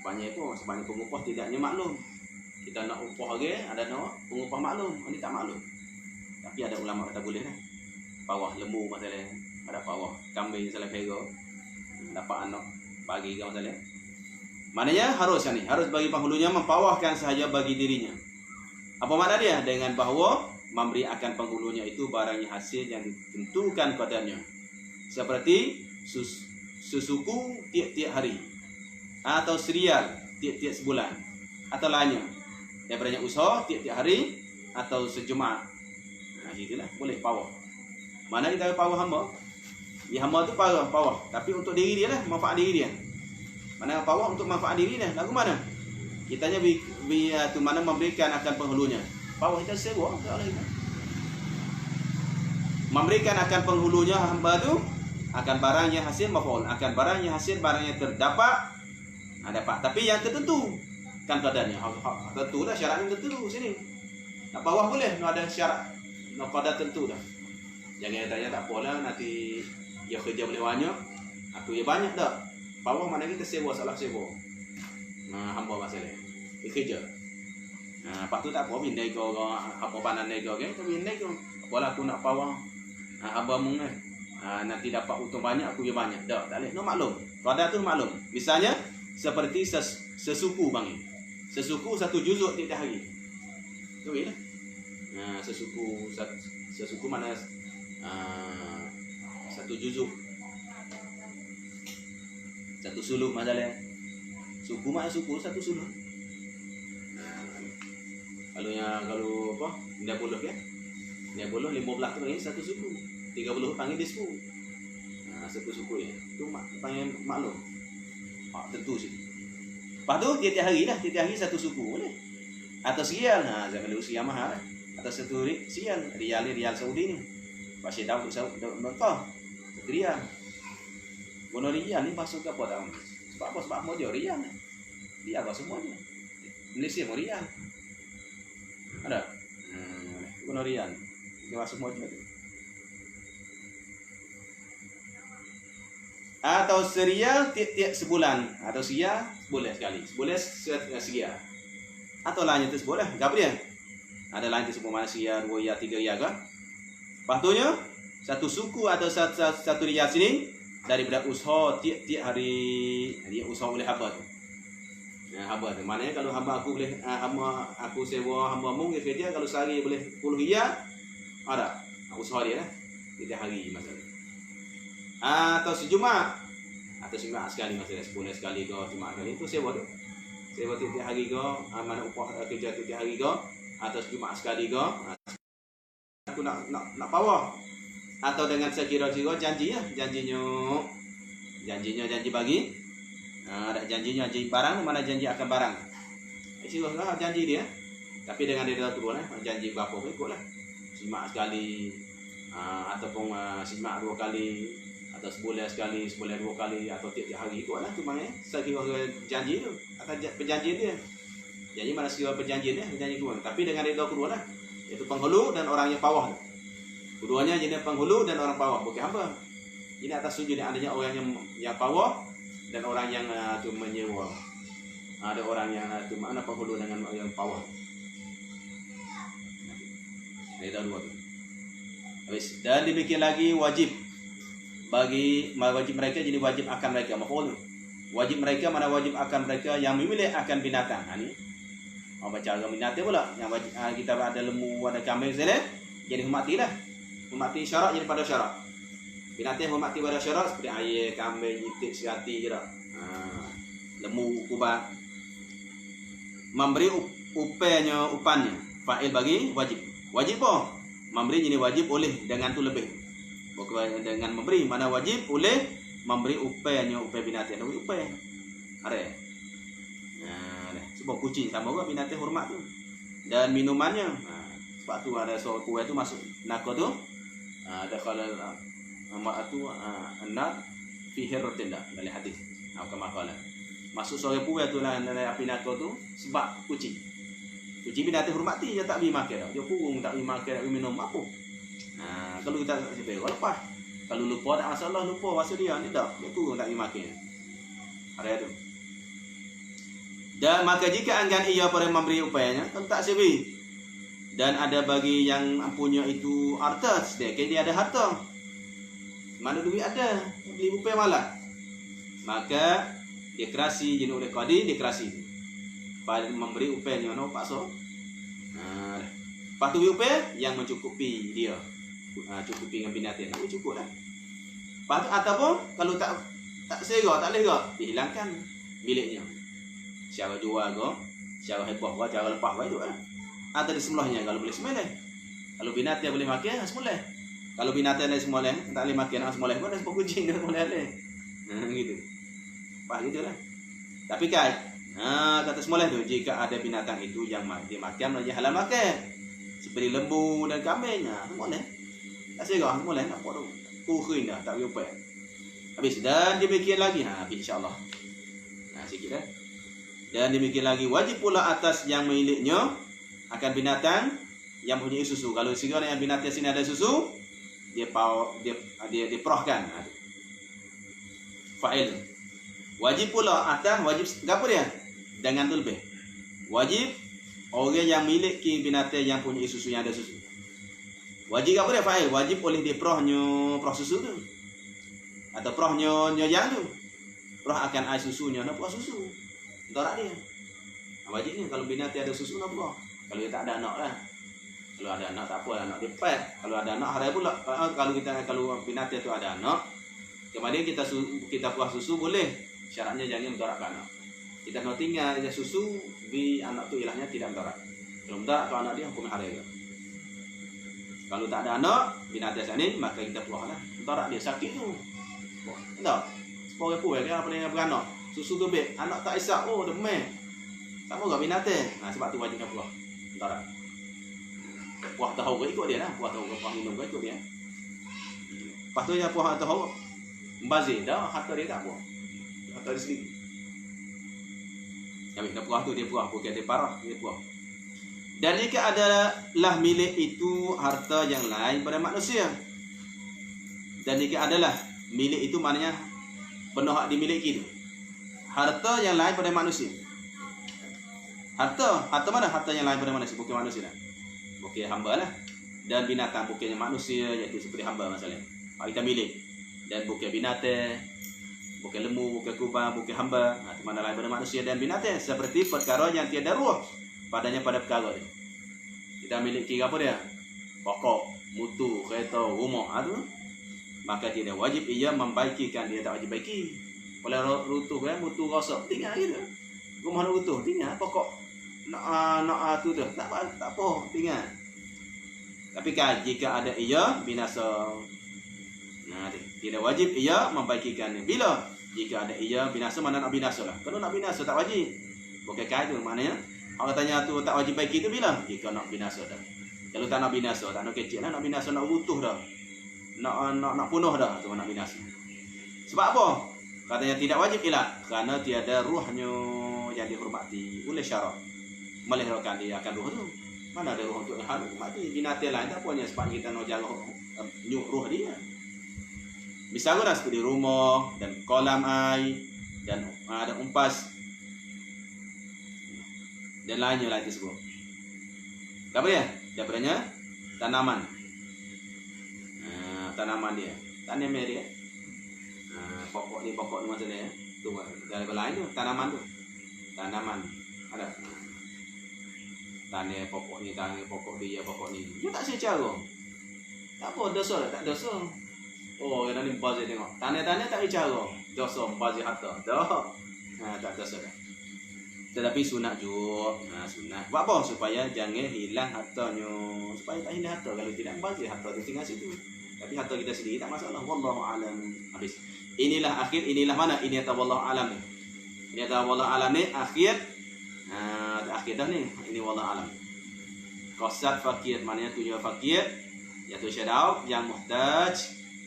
Speaker 2: banyak itu sebanyak pengupah tidaknya maklum. Kita nak upah lagi, ada nak pengupah maklum, ini tak maklum. Tapi ada ulama kata boleh lah. Pawah lembu masalah, ada pawah kambing salah pego, dapat anak bagi ke masalah. Maknanya harus ni, harus bagi penghulunya mempawahkan sahaja bagi dirinya. Apa makna dia? Dengan bahawa memberi akan penghulunya itu barangnya hasil yang ditentukan padanya. Seperti sesuku tiap-tiap hari, atau serial tiap-tiap sebulan, atau lainnya. Daripada usaha tiap-tiap hari atau sejumaat. Itulah boleh pawah. Mana kita pawah hamba? Ya hamba tu pawah, tapi untuk diri dia lah, manfaat diri dia. Mana pawah untuk manfaat diri dia? Lagu mana? Kitanya tu mana memberikan akan penghulunya. Pawah kita sewa tak boleh kita. Memberikan akan penghulunya hamba tu akan barangnya hasil maf'ul, akan barangnya hasil barangnya terdapat dapat, tapi yang tertentu kan kadarnya. Tentu dah syaratnya tertentu sini. Nak bawah boleh, nak ada syarat, nak qadar tentu dah. Jangan tanya tak apalah nanti dia kerja boleh banyak, aku ya banyak dah. Bawah mana kita sewa salah sewa. Hamba masalah. Dia kerja. Lepas tu tak apa bindai kau apa panan nego ke, tapi bindai kau. Apalah aku nak bawah hamba mung nanti dapat untung banyak aku ya banyak. Dah, tak boleh. No maklum. Qadar tu maklum. Misalnya seperti sesuku bang. Sesuku satu juzuk tiap hari. Okey lah. Sesuku mana satu juzuk. Satu suluk masalah. Suku mana suku satu suluk. Kalau apa? 90 ya. 90 15 tu panggil satu suku. 30 panggil disku. Suku-suku ya. Tu panggil maklum. Tentu sih. Lepas tu tiap-tiap hari lah, tiap-tiap hari satu suku boleh. Atau sial, zaman dulu sial mahal. Atau satu sial, rial ni rial Saudi ni. Pasal tahu untuk Saudi mentah. Satu rial. Guna rial ni masuk ke apa tahu? Sebab apa? Sebab mau dia rial. Rial kau semuanya. Malaysia mau rial. Ada. Guna rial. Dia masuk semua tu. Atau serial tiap-tiap sebulan, atau sial boleh sekali. Boleh sekian. Atau lainnya tu boleh. Apa dia? Ada lain tu sebut mana sial, 2 ya, 3 ya kan? Patutnya satu suku atau satu rial sini daripada usaha tiap-tiap hari. Dia usaha boleh hamba tu. Hamba tu. Maknanya kalau hamba aku boleh hamba aku sewa hamba mung kerja kalau sehari boleh 10 riyal. Ada. Usaha dia lah. Tiap hari masalah. Atau sejumaat. Atau sejumaat sekali masalah, sebulan sekali ke jumaat kali itu sewa tu. Sewa tiap hari ke, mana upah kerja tiap hari ke, atau sejumaat sekali ke. Aku nak pawah. Atau dengan sekira-kira janji ya, janji bagi. Ada janjinya janji barang, mana janji akan barang. Isilah janji dia. Tapi dengan dia turun janji berapa pun ikutlah. Sejumaat sekali ataupun sejumaat 2 kali. Atau sebulan sekali, sebulan 2 kali, atau tiap-tiap hari ikutlah tu maknanya. Sekira janji tu atau perjanjian dia. Janji mana sekira perjanjian dia, perjanjian kedua. Tapi dengan dia kedua lah, iaitu penghulu dan orang yang pawah. Keduanya jenis penghulu dan orang pawah, bukan hamba. Ini atas sujud adanya orang yang pawah dan orang yang tu menyewa. Ada orang yang tu mana penghulu dengan orang yang pawah. Ini dah 2 tu. Habis. Dan demikian lagi wajib mereka jadi wajib akan mereka maf'ul. Wajib mereka mana wajib akan mereka yang memilih akan binatang. Ini baca agama binatang pula. Yang kita ada lembu, ada kambing saja. Jadi hormatilah. Hormati syarak jadi pada syarak. Binatang hormati pada syarak seperti ayam, kambing, itik, serati je dah. Lembu, kubang. Memberi upannya. Fa'il bagi wajib. Wajib apa? Memberi jadi wajib oleh dengan tu lebih. Bukan dengan memberi, mana wajib oleh memberi upahnya, upah binatang. Upah. Ada. Sebab kucing sama juga binatang hormat tu. Dan minumannya. Sebab tu ada soal kuih tu masuk nako tu. Ada kalau amat tu anak fihir tindak dalam hadis. Apa makalah. Masuk soal kuih tu lah dalam api nako tu sebab kucing. Kucing binatang hormati dia tak bagi makan. Dia kurung tak bagi makan, tak bagi minum apa. Kalau kita sampai lepas. Kalau lupa tak masalah, lupa masa dia ni tak. Dia kurung tak bagi makan. Ada tu. Dan maka jika enggan ia pada memberi upayanya, tak sebi. Dan ada bagi yang punya itu harta, sedangkan dia ada harta. Mana duit ada, beli upaya malah. Maka dia kerasi jenuh oleh qadi, dia kerasi. Pada memberi upayanya, no paksa. Lepas tu upaya yang mencukupi dia. Cukupi dengan binatang, cukup lah. Lepas tu ataupun kalau tak serah, tak lega, dihilangkan miliknya. Cara jual ke, cara heboh ke, cara lepas ke itu lah. Atau disembelihnya kalau boleh sembelih. Kalau binatang boleh makan, sembelih. Kalau binatang dah sembelih, tak boleh makan, sembelih pun dah sebab kucing dah sembelih boleh. Gitu. Pas gitulah. Tapi kan, kata sembelih tu jika ada binatang itu yang dia makan dia halal makan. Seperti lembu dan kambing, sembelih. Tak serah sembelih nak buat tu. Kuhin dah, tak boleh upaya. Habis dan demikian lagi, insya-Allah. Sikit dah. Dan demikian lagi wajib pula atas yang miliknya akan binatang yang punya susu. Kalau segala yang binatang sini ada susu, dia diperahkan. Fa'il. Wajib pula atas wajib apa dia? Dengan tu lebih. Wajib orang yang miliki binatang yang punya susu yang ada susu. Wajib apa dia? Fa'il. Wajib oleh dia perahnya susu tu. Atau perahnya yang tu. Perah akan air susunya, nak perah susu. Dorak dia. Wajib ni kalau binatang ada susu nak buah. Kalau dia tak ada anak lah. Kalau ada anak tak apa, anak dia pet. Kalau ada anak hari pula. Kalau binatang tu ada anak, kemudian kita buah susu boleh. Syaratnya jangan mendorakkan anak. Kita nak tinggal dia susu di anak tu ilahnya tidak mendorak. Kalau mendorak tu anak dia hukum hari juga. Kalau tak ada anak binatang sini maka kita buahlah. Mendorak dia sakit tu. Tak. Sepuluh pun kan apa yang beranak. Susu tu bek, anak tak isap, demam. Sama juga binatang. Sebab tu wajibnya puah. Entah tak? Puah tahu ke ikut dia lah. Puah tahu ke puah minum ke ikut dia. Lepas tu yang puah tahu, membazir dah, harta dia tak puah. Harta dia sendiri. Habis dah puah tu, dia puah. Bukan dia parah, dia puah. Dan jika adalah milik itu harta yang lain pada manusia. Dan jika adalah milik itu maknanya penuh hak dimiliki itu. Harta yang lain pada manusia. Harta mana? Harta yang lain pada manusia, bukan manusia lah. Bukan hamba lah. Dan binatang bukannya manusia, iaitu seperti hamba masalahnya. Kita milik. Dan bukan binatang, bukan lembu, bukan kubang, bukan hamba. Itu mana lain pada manusia dan binatang. Seperti perkara yang tiada ruh padanya pada perkara dia. Kita miliki apa dia? Pokok, mutu, kereta, rumah. Itu. Maka tidak wajib ia membaikikan, dia tak wajib baiki. Kalau rutuh kan, mutu rosak, tinggal gitu. Rumah nak rutuh, tinggal pokok. Nak tu tak apa, tinggal. Tapi kan jika ada ia binasa. Tidak wajib ia membaikikan. Bila jika ada ia binasa, mana nak binasa lah. Kalau nak binasa tak wajib. Bukan kait tu maknanya. Orang tanya tu tak wajib baiki tu bila? Jika nak binasa dah. Kalau tak nak binasa, tak nak kecil lah, nak binasa, nak rutuh dah. Nak punuh dah tu nak binasa. Sebab apa? Katanya tidak wajib ilah kerana tiada ruhnya yang dihormati oleh syarak. Melahirkan dia akan ruh tu. Mana ada ruh untuk hormati binatang lain tak punya sebab kita nak jaga ruh dia. Misalnya seperti rumah dan kolam air dan ada umpas dan lainnya lah tersebut. Apa dia? Daripadanya tanaman. Tanaman dia. Tanaman dia. Pokok ni macam ni. Tu dari lain tu tanaman tu. Tanaman ada. Tanah pokok ni, tanah pokok dia, pokok ni. Dia tak secara. Tak apa, dosa tak dosa. Oh, yang ni bazir tengok. Tanah-tanah tak secara. Dosa bazir harta. Dah. Tak dosa dah. Tetapi sunat juga. Sunat. Buat apa? Supaya jangan hilang hartanya. Supaya tak hilang harta. Kalau tidak bazir harta tu tinggal situ. Tapi harta kita sendiri tak masalah. Wallahu alam. Habis. Inilah akhir, inilah mana? Ini atau wallahu alam ni. Ini atau wallahu alam ni akhir. Akhir dah ni. Ini wallahu alam. Qasad fakir, maknanya tujuan fakir, iaitu syadau yang muhtaj,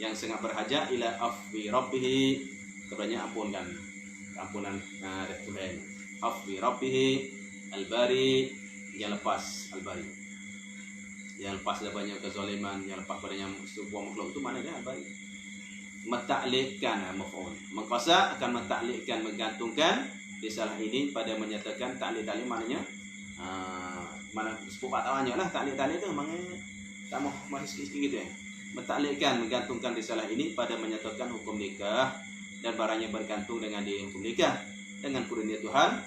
Speaker 2: yang sangat berhajat ila afwi rabbih, kepadanya ampunan Tuhan. Afwi rabbih al-bari, yang lepas al-bari, yang lepas daripada kezaliman, yang lepas padanya sebuah makhluk itu mana dia al-bari. Mentaklikkan maf'ul. Mengqasad akan mentaklikkan, menggantungkan risalah ini pada menyatakan taklid maknanya mana sebut banyak lah taklid tu maknanya tak masih sikit gitu ya. Mentaklikkan, menggantungkan risalah ini pada menyatakan hukum nikah dan barangnya bergantung dengan dia hukum nikah dengan kurnia Tuhan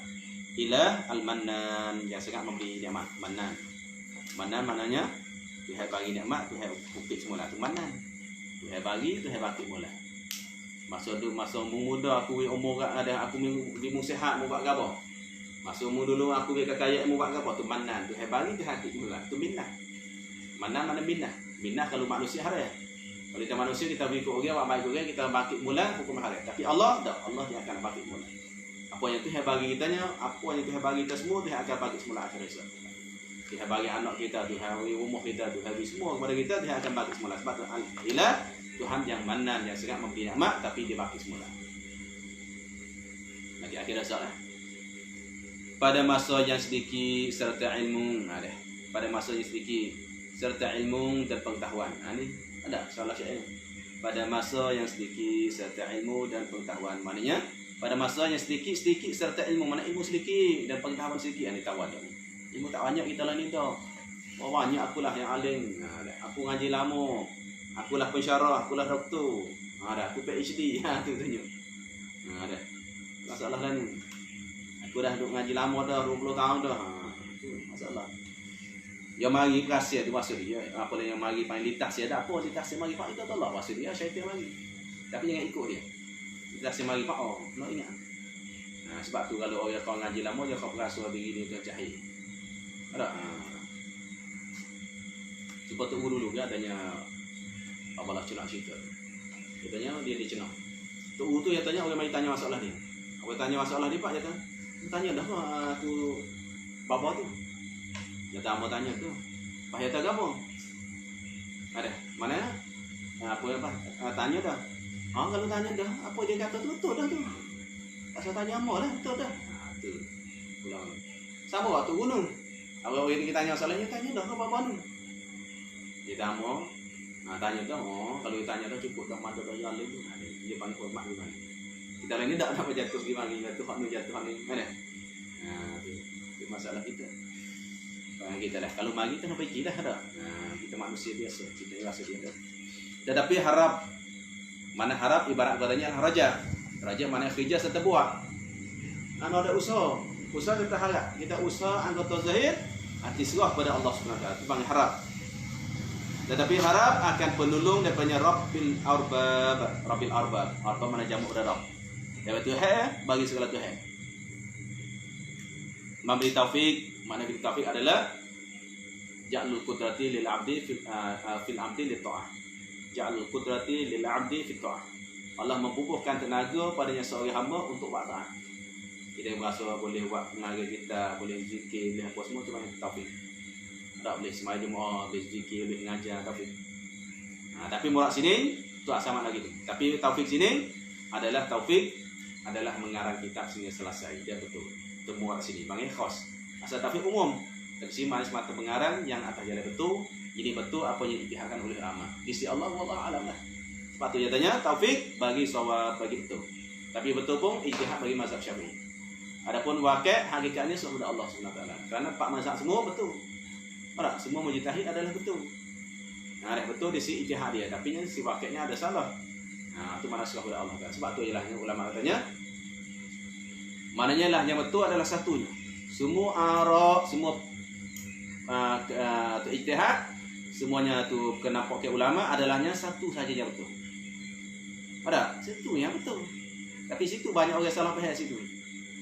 Speaker 2: ilah al-mannan, yang sangat memberi nikmat. Mannan maknanya Tuhan bagi nikmat, Tuhan upik semula tu mannan. Tuhan bagi, Tuhan bagi mula. Masa muda aku umur ada aku bimu sehat mau buat gapo. Masa umur dulu aku kaya mau buat gapo tu mannan. Tuhan bagi, Tuhan hati mula. Tu minnah. Mannan mana minnah? Minnah kalau manusia hari ya. Kalau kita manusia kita beri ke orang, buat baik ke orang, kita bangkit mula hukum hari. Tapi Allah tak, Allah yang akan bangkit mula. Apa yang Tuhan bagi kitanya, apa yang Tuhan bagi kita semua, Tuhan akan bangkit semula akhir esok. Tuhan bagi anak kita, Tuhan bagi rumah kita, Tuhan bagi semua kepada kita, Tuhan akan bangkit semula. Sebab Al-Ilah, Tuhan yang mannan, yang sangat memberi nikmat, tapi dia bangkit semula. Lagi akhir esok lah. Pada masa yang sedikit serta ilmu, ada. Pada masa yang sedikit serta ilmu dan pengetahuan. Ini ada salah syair. Pada masa yang sedikit serta ilmu dan pengetahuan. Maknanya pada masa yang sedikit serta ilmu, mana ilmu sedikit dan pengetahuan sedikit. Ini tawad. Ilmu tak banyak kita lah ni tau. Oh, banyak akulah yang alim. Aku ngaji lama. Akulah pensyarah, akulah doktor. Ada aku PhD. Tu tunjuk. Ada. Masalah lah ni. Aku dah duduk ngaji lama dah 20 tahun dah. Masalah. Yang mari rahsia tu maksud dia. Apa yang mari paling litas dia ada apa litas dia mari pak itu Allah maksud dia syaitan mari. Tapi jangan ikut dia. Litas dia mari pak nak ingat. Sebab tu kalau orang kau ngaji lama dia kau berasa begini tu jahil. Ada. Cuba tunggu dulu dia tanya apalah cenak cerita. Dia tanya dia dicenang. Tu yang tanya orang mari tanya masalah dia. Orang tanya masalah dia pak dia tanya dah tu bapa tu. Dia tak mau tanya tu. Payah tak apa? Ada. Mana? Apa tanya dah. Kalau tanya dah, apa dia kata tu dah tu. Asal tanya apa dah, betul dah. Tu. Pulang. Siapa waktu gunung? Kalau kita tanya masalahnya tanya dah apa ni? Dia tak mau. Tanya dah. Kalau dia tanya dah cukup dah mata dah jalan tu. Dia paling hormat juga. Kita lain ni tak nak jatuh gimana jatuh ni. Mana? Tu masalah kita. Kita dah kalau mari kita nak pergi dah ada. Kita manusia biasa, kita rasa dia ada. Tetapi harap mana harap ibarat katanya raja. Raja mana kerja serta buat. Ada usaha. Usaha serta harap. Kita usaha anggota zahir hati serah pada Allah Subhanahu Wa Taala. Itu bang harap. Tetapi harap akan penolong daripada Rabbil Arbab. Rabbil Arbab. Arbab mana jamak pada Rabb. Daripada Tuhan bagi segala Tuhan. Memberi taufik. Makna beri taufik adalah ja'lul qudrati lil 'abdi fil 'abdi lit ta'ah. Ja'lul qudrati lil 'abdi fit ta'ah. Allah membubuhkan tenaga padanya seorang hamba untuk buat taat. Kita berasa boleh buat tenaga kita, boleh zikir, boleh apa semua tu banyak taufik. Tak boleh semai Jumaat, boleh zikir, boleh mengajar taufik. Tapi murak sini tu sama lagi tu. Tapi taufik sini adalah mengarang kitab sehingga selesai. Dia betul. Tu murak sini panggil khas. Asal taufik umum. Tapi si manis mata pengarang yang atas jalan betul. Ini betul apa yang dipihakkan oleh ulama. Di sisi Allah wallahu alam lah. Sebab tu dia tanya taufik bagi sawab bagi betul. Tapi betul pun ijtihad bagi mazhab Syafi'i. Adapun wakil hakikatnya sudah Allah Subhanahu Wa Taala. Kerana empat mazhab semua betul. Orang semua mujtahid adalah betul. Ada betul di sisi ijtihad dia, tapi si wakilnya ada salah. Itu mana salah oleh Allah Taala. Sebab tu ialah ulama katanya maknanya lah yang betul adalah satunya. Semua arak, semua ijtihad, semuanya tu kena pakai ulama adalahnya satu saja yang betul. Ada satu yang betul. Tapi situ banyak orang salah faham situ.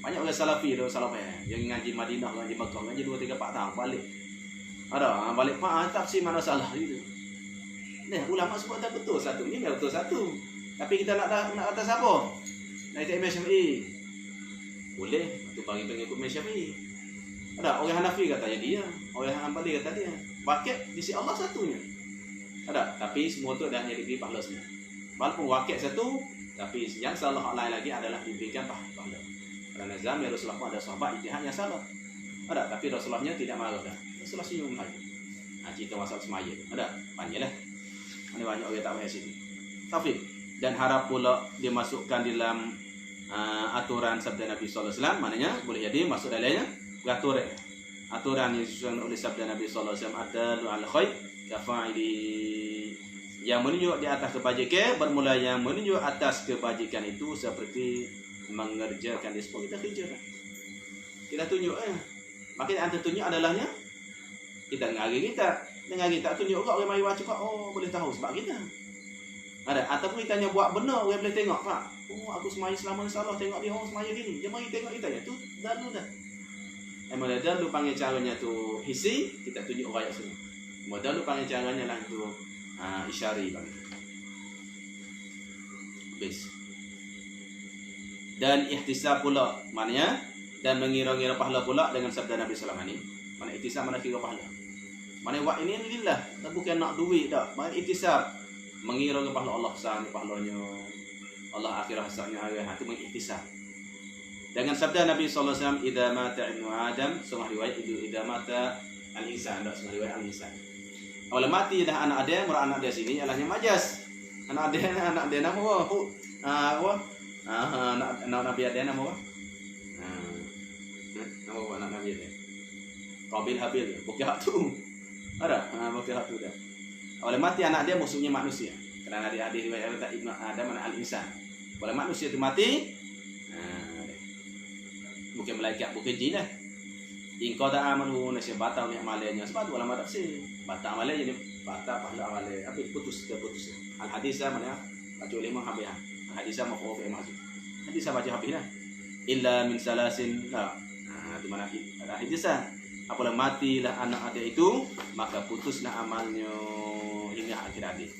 Speaker 2: Banyak orang salafi dah salah faham. Yang ngaji Madinah, ngaji Makkah, ngaji 2 3 4 tahun balik. Ada balik tafsir mana salah gitu. Nah, ulama sebut tak betul satu. Ini betul satu. Tapi kita nak atas apa? Nak ikut Imam Syafi'i. Boleh, tu bagi pengikut Imam Syafi'i. Ada orang Hanafi katanya dia, orang Hambali kata dia. Wakil di sisi Allah satunya. Ada, tapi semua tu dah diberi pahala semua. Walaupun wakil satu, tapi yang salah lain lagi adalah diberikan pahala. Kerana zaman Rasulullah pun ada sahabat ijtihad yang salah. Ada, tapi Rasulullahnya tidak marah dah. Rasulullah senyum saja. Cerita masalah semaya. Ada, panjanglah. Ada banyak orang tak faham sini. Taufik. Dan harap pula dimasukkan dalam aturan sabda Nabi sallallahu alaihi wasallam, maknanya boleh jadi masuk dalamnya aturan yang disusun oleh sabda Nabi sallallahu alaihi wasallam adalu al khair kafa'ili, yang menunjuk di atas kebajikan, bermula yang menunjuk atas kebajikan itu seperti mengerjakan dispo kita kerjakan. Kita tunjuk makin antara tunjuk adalahnya kita ngari kita dengan kita tunjuk orang mari baca boleh tahu sebab kita. Ada ataupun kita hanya buat benar orang boleh tengok pak. Aku semaya selama salah tengok dia orang semaya gini. Dia mari tengok kita ya tu dalu dah. Emang dalu panggil caranya tu hisi, kita tunjuk orang semua. Modal lu panggil caranya lah tu isyari bang. Habis. Dan ihtisab pula maknanya dan mengira-ngira pahala pula dengan sabda Nabi sallallahu alaihi wasallam. Mana ihtisab mana kira pahala. Mana buat ini lillah, bukan nak duit dah. Mana ihtisab mengira pahala Allah besar pahalanya. Allah akhirat hasannya itu mengihtisab. Dengan sabda Nabi sallallahu alaihi wasallam, "Idza mata ibnu Adam", semua riwayat itu idza mata al-insan, tak semua riwayat al-insan. Kalau mati dah anak dia, murah anak dia sini alahnya majas. Anak dia nama apa? Anak Nabi ada nama apa? Nama apa anak Nabi ada? Qabil Habil, bukan hak tu. Ada, bukan hak tu dah. Kalau mati anak dia musuhnya manusia. Kerana dia ada riwayat kata Ibnu Adam al-insan. Kalau manusia itu mati, bukan malaikat, bukan jin dah. Ingkau tak amalu nasi batal ni amalnya. Sebab tu ulama tafsir. Batal amalnya jadi batal pahala amalnya. Tapi putus. Al-hadis mana? Baca lima habis. Hadis mafhum fi maksud. Hadis baca habis dah. Illa min salasin la. Di mana hadis apabila matilah anak ada itu, maka putuslah amalnya hingga akhir hadis.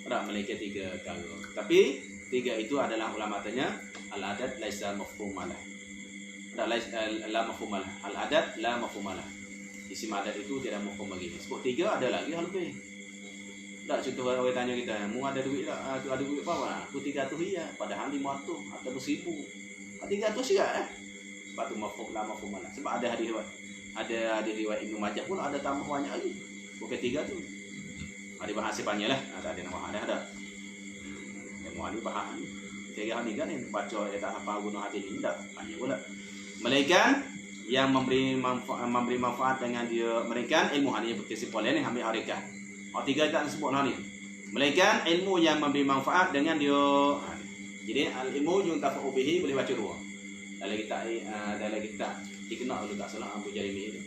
Speaker 2: Ada malaikat 3 kali. Tapi 3 itu adalah ulama tanya al-adat laisa mafhumalah. La mafhumalah. Al-adat la mafhumalah. Isim adat itu tidak mafhum lagi. Sebut 3 ada lagi hal lebih. Tak contoh orang tanya kita, mu ada duit tak? Ada duit apa? Aku 300 iya, padahal 500 atau 1000. 300 ya. Sebab tu mafhum la mafhumalah. Sebab ada hadis riwayat Ibnu Majah pun ada tambah banyak lagi. Bukan 3 tu. Ada bahasa panjang lah. Ada nama ada. Yang ada bahasa. Tiga hari kan yang baca tak apa guna hadis ini tak panjang pula. Melainkan yang memberi manfaat dengan dia mereka ilmu hanya kesimpulan ni ambil hakikat. 3 tak sebut ni. Melainkan ilmu yang memberi manfaat dengan dia. Jadi al-ilmu yuntafa'u bihi boleh baca 2. Dalam kitab dikenal dulu tak salah Abu Jarimi itu.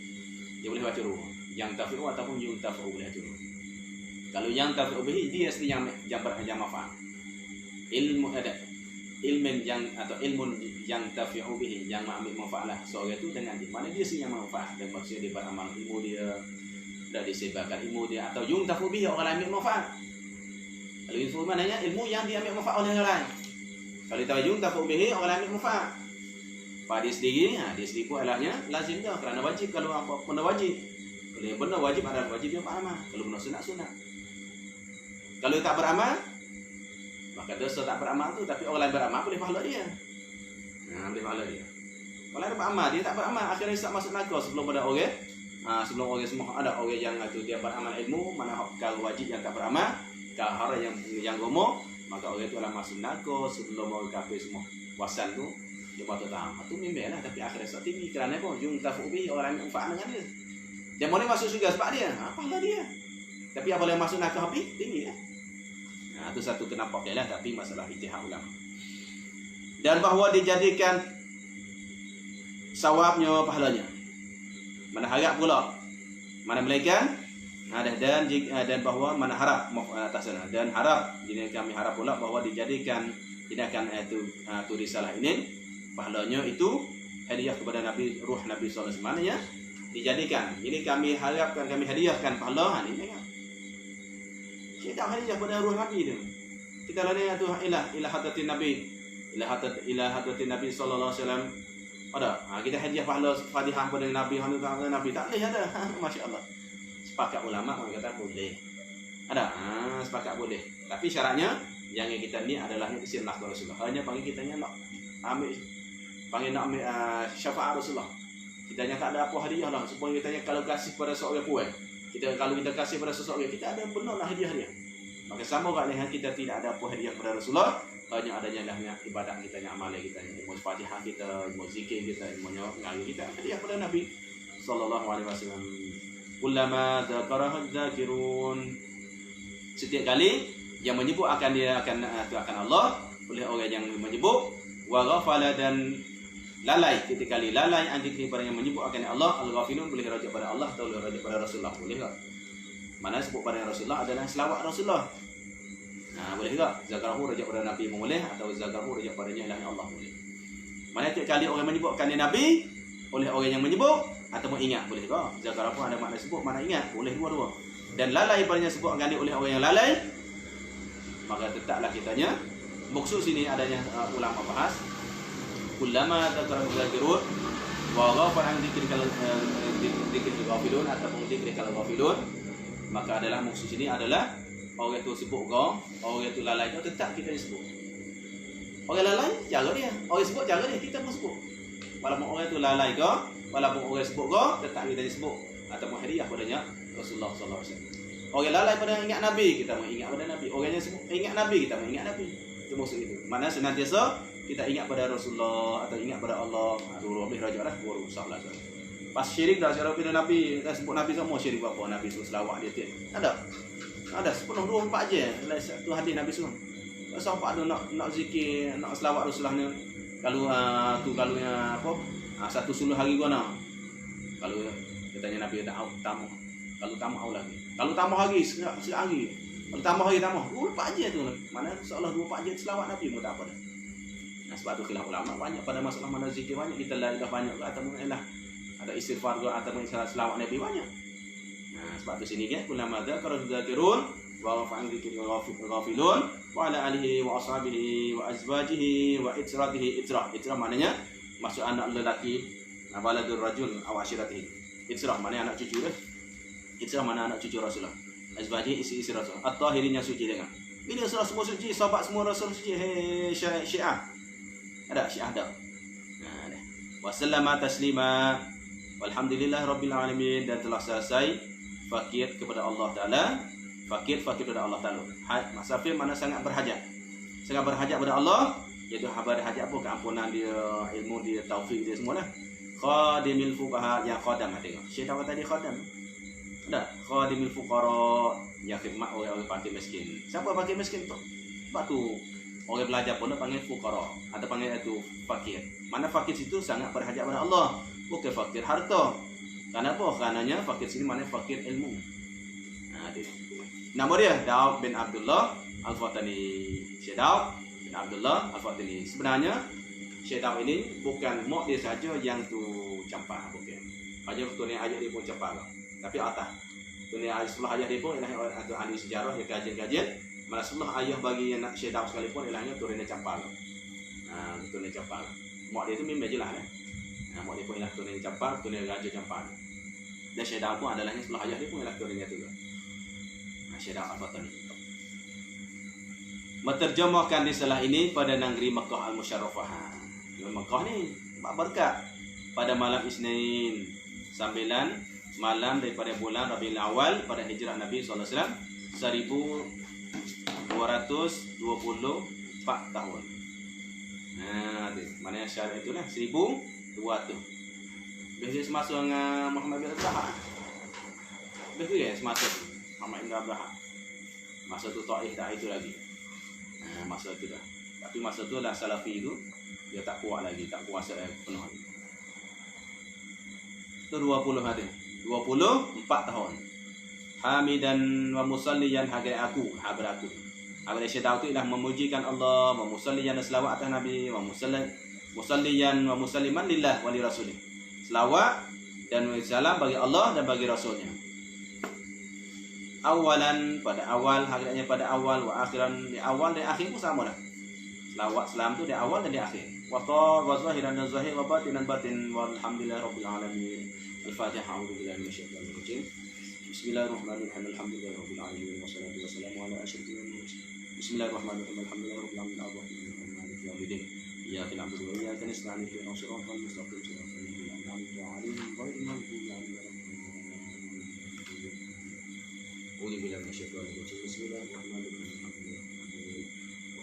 Speaker 2: Dia boleh baca 2. Yang tafi'u ataupun yuntafa'u boleh baca 2. Kalau yang tafi'u bihi dia mesti yang manfaat. Ilmu ada ilmu yang tafi'u bihi yang mengambil manfaatlah seorang itu dengan dia. Mana dia sendiri yang manfaat dan maksudnya dia beramal ilmu dia dah disebarkan ilmu dia atau yung tafu bihi orang lain ambil manfaat. Kalau itu maknanya ilmu yang dia ambil manfaat oleh orang lain. Kalau kita yung tafu bihi orang lain ambil manfaat. Pada dia sendiri, dia sendiri pun alahnya lazim dah kerana wajib. Kalau apa benda wajib. Kalau yang benda wajib adalah wajib dia beramal. Kalau benda sunat. Kalau tak beramal, maka dosa tak beramal tu, tapi orang lain beramal boleh pahala dia. Boleh pahala dia. Orang lain beramal, dia tak beramal, akhirnya tak masuk neraka sebelum pada orang. Sebelum orang semua ada orang yang tu dia beramal ilmu, mana kalau wajib yang tak beramal, kalau haram yang gomo, maka orang itu adalah masuk neraka sebelum orang kafir semua. Wasan tu dia patut tahu. Itu memanglah tapi akhirnya tak tinggi kerana apa? Yung tafubi orang lain manfaat dengan dia. Dia boleh masuk surga sebab dia. Pahala dia. Tapi apa boleh masuk neraka habis tinggi ya. Itu satu kenapa lah tapi masalah ijtihad ulama. Dan bahawa dijadikan sawabnya pahalanya. Mana harap pula Mana melainkan dan bahwa mana harap atas sana dan harap jadi kami harap pula bahwa dijadikan tindakan itu risalah ini pahalanya itu hadiah kepada Nabi ruh Nabi sallallahu alaihi wasallam ya dijadikan ini kami harapkan kami hadiahkan pahala ini kan kita hadiah kepada ruh Nabi itu kita lani itu ila hadratin Nabi ila hadratin Nabi sallallahu alaihi wasallam ada kita hadiah pahala Fatihah kepada Nabi Nabi tak boleh ada masya-Allah. Sepakat ulama orang kata boleh. Ada, sepakat boleh. Tapi syaratnya yang kita ni adalah istilah Rasulullah. Hanya panggil kitanya nak ambil syafaat Rasulullah. Kitanya tak ada apa hadiah lah. Supaya kitanya kalau kasih pada seorang kuat. Kalau kita kasih pada seseorang kita ada benar lah hadiah. Maka sama kat leher kita tidak ada apa hadiah pada Rasulullah. Hanya adanya lah ibadat kita, amal kita, ilmu Fatihah kita, ilmu zikir kita, ilmu ngaji kita hadiah pada Nabi sallallahu alaihi wasallam. Kullama dzakarahu dzakirun setiap kali yang menyebut akan Allah oleh orang yang menyebut wa ghafala dan lalai ketika kali lalai anjing pada yang menyebut akan Allah al-ghafilun boleh rujuk pada Allah atau boleh rujuk pada Rasulullah boleh tak? Mana sebut pada Rasulullah adalah selawat Rasulullah. Boleh tak? Zakarahu rujuk pada Nabi boleh atau zakarahu rujuk padanya ilahi Allah boleh. Mana setiap kali orang menyebut akan Nabi oleh orang yang menyebut ataupun ingat boleh juga. Zakarahu ada makna sebut, mana ingat, boleh dua-dua. Dan lalai padanya sebut akan dia oleh orang yang lalai, maka tetaplah kitanya. Maksud sini adanya ulama bahas kullama zakarahu zakirun wa ghafara an dzikrikal ghafilun ataupun dzikrikal ghafilun, maka adalah maksud sini adalah orang itu sebut orang itu lalai, tetap kita sebut. Orang lalai cara dia, orang sebut cara dia, kita pun sebut. Walaupun orang itu lalai ke, walaupun orang sebut ke, tetap kita sebut ataupun hadiah padanya Rasulullah sallallahu alaihi wasallam. Orang lalai pada ingat Nabi, kita mengingat pada Nabi. Orang yang sebut ingat Nabi, kita mengingat Nabi. Itu maksud itu. Mana senantiasa kita ingat pada Rasulullah atau ingat pada Allah. Lebih rajak dah guru sallallahu alaihi wasallam. Pas syirik dah cara pada Nabi, dah sebut Nabi semua syirik apa? Nabi suruh selawat dia tiap. Ada sepenuh 24 je. Tu hadis Nabi suruh. Sampai ada nak zikir, nak selawat Rasulullah ni. Kalau kalaunya apa? Satu suluh hari guna. Kalau katanya Nabi tak tamu. Kalau tamu lagi. Kalau tamu hari sehari. Kalau tamu hari tamu 24 je tu. Mana seolah 24 je selawat Nabi pun tak apa dah. Sebab tu khilaf ulama banyak pada masalah mana zikir banyak kita la ilaha banyak ke ataupun ada istighfar ke ataupun selawat Nabi banyak. Sebab tu sini kan ulama dzakara dzakirun wa rafa'an dzikri ghafilun wa ala alihi wa ashabihi wa azwajihi wa itratihi. Itrah maknanya maksud anak lelaki waladur rajul aw ashiratihi. Itrah maknanya anak cucu dia. Itrah mana anak cucu Rasulullah. Azwajihi isi Rasul. At-tahirin yang suci dengan. Ini Rasulullah semua suci, sahabat semua Rasul suci. Syiah. Ada Syiah dah. Wa sallama taslima. Walhamdulillah rabbil alamin, dan telah selesai fakir kepada Allah Taala. Fakir kepada Allah Taala. Musafir mana sangat berhajat. Sangat berhajat kepada Allah, iaitu berhajat apa? Keampunan dia, ilmu dia, taufik dia semualah. Khadimil fuqaha, yang khadam tengok. Syekh tahu tadi khadam. Ada khadimil fuqara, yang khidmat orang fakir miskin. Siapa fakir miskin tu? Sebab tu orang belajar pun panggil fuqara, ada panggil itu fakir. Mana fakir situ sangat berhajat kepada Allah, bukan fakir harta. Kenapa? Karenanya fakir sini mana fakir ilmu. Nama dia Daud bin Abdullah Al-Fatani. Syekh Daud bin Abdullah Al-Fatani. Sebenarnya Syekh Daud ini bukan mak dia saja yang tu campak, bukan. Hanya tuan ayah dia pun campak. Tapi atas tuan sebelah ayah dia pun ialah ahli sejarah yang kajian-kajian. Malah sebelah ayah bagi anak Syekh Daud sekalipun ialah tuan dia campak. Tuan dia campak. Mak dia tu memang jelas kan. Mak dia pun ialah tuan dia campak, tuan dia raja campak. Dan Syekh Daud pun adalahnya sebelah ayah dia pun ialah tuan dia juga. Syekh Daud Al-Fatani menterjemahkan risalah ini pada negeri Makkah Al-Musyarrafah. Makkah ni berkat pada malam Isnin 9 malam daripada bulan Rabiul Awal pada hijrah Nabi sallallahu alaihi wasallam 1224 tahun. Mana syarat itulah 1200. Biasa semasa dengan Muhammad bin Abdullah. Betul ya semasa tu. Muhammad bin Abdullah. Masa tu Taif dah itu lagi. Masa tu dah. Tapi masa tu lah Salafi itu dia tak kuat lagi, tak kuasa penuh. Itu 20 ada. 24 tahun. Hamidan wa musalliyan hagai aku, beraku. Agar saya tahu tu ialah memujikan Allah, memusalliyan dan selawat atas Nabi, musalliyan wa musalliman lillah wa li rasulih. Selawat dan salam bagi Allah dan bagi Rasulnya. Awalan pada awal, hakikatnya pada awal, wa akhiran di awal dan akhir pun sama dah. Selawat salam tu di awal dan di akhir. Wa zahiran dan zahir wa batinan batin walhamdulillahi rabbil alamin. Al-Fatihah. A'udzu billahi minasyaitonir rajim. Bismillahirrahmanirrahim. Alhamdulillahi rabbil alamin wassalatu wassalamu ala asyrofil mursalin. Bismillahirrahmanirrahim. Alhamdulillahi rabbil alamin arrahmanirrahim maliki yaumiddin. Iyyaka na'budu wa iyyaka nasta'in ihdinas siratal mustaqim siratal ladzina an'amta 'alaihim ghairil maghdubi 'alaihim waladdallin. A'udzu billahi minasyaitonir rajim. Bismillahirrahmanirrahim.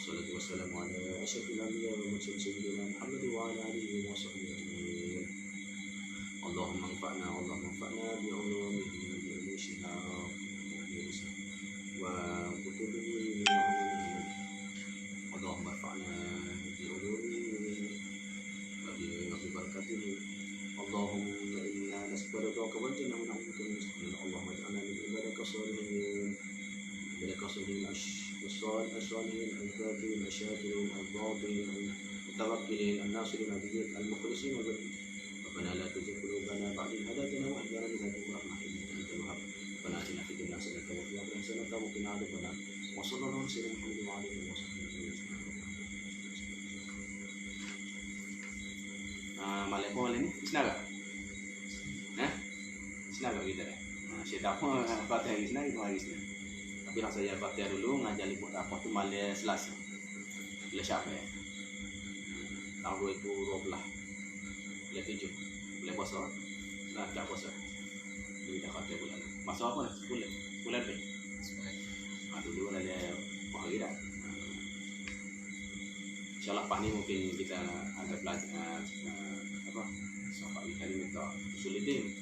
Speaker 2: Wassalatu wassalamu ala asyrofil anbiya'i wal mursalin sayyidina Muhammad wa ala alihi wa sahbihi ajma'in. Allahumma anfa'na bi'ulumihi wa syihab wa kutubihi Allahumma anfa'na bi'ulumihi wa bibarakatihi Allahumma inna nas'aluka wal jannata wa na'udzu bika Allahumma ij'alna min ibadika salihin الصالحين الذاكرين الشاكرين الضابطين المتوكلين الناصرين بك المخلصين ربنا لا تزغ قلوبنا بعد إذ هديتنا وهب لنا من لدنك رحمة إنك أنت الوهاب ربنا آتنا في الدنيا حسنة وفي الآخرة حسنة وقنا عذاب النار وصلى الله على سيدنا محمد وعلى آله وصحبه أجمعين. Malam pun ni isna ke? Isna ke kita ni? Saya tak pun Fatihah isna itu hari isna. Tapi nak saya Fatihah dulu ngajar libur apa tu malam Selasa. Bila Syafai. Tahun 2012. Bulan 7. Bulan puasa. Dah tak puasa. Jadi dah kata bulan. Masa apa dah? Bulan ni. Dulu ada hari dah. InsyaAllah lepas ni mungkin kita ada belajar apa? Sampai kita minta sulitin.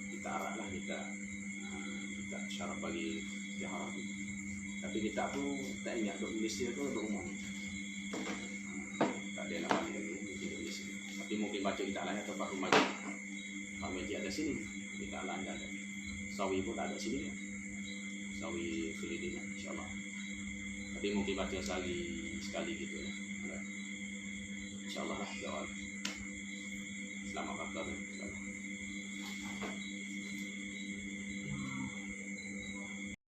Speaker 2: Kita arahlah kita syarat bagi jahara. Tapi kita pun tak ingat duk Malaysia tu duk umum. Tak ada nak balik lagi di Malaysia. Tapi mungkin baca kita lain atau baru maju. Kalau meja ada sini, kita lain ada. Sawi pun tak ada sini kan. Sawi Sulidin insya-Allah. Tapi mungkin baca sekali gitu ya. Insya-Allah lah jawab. Selamat malam.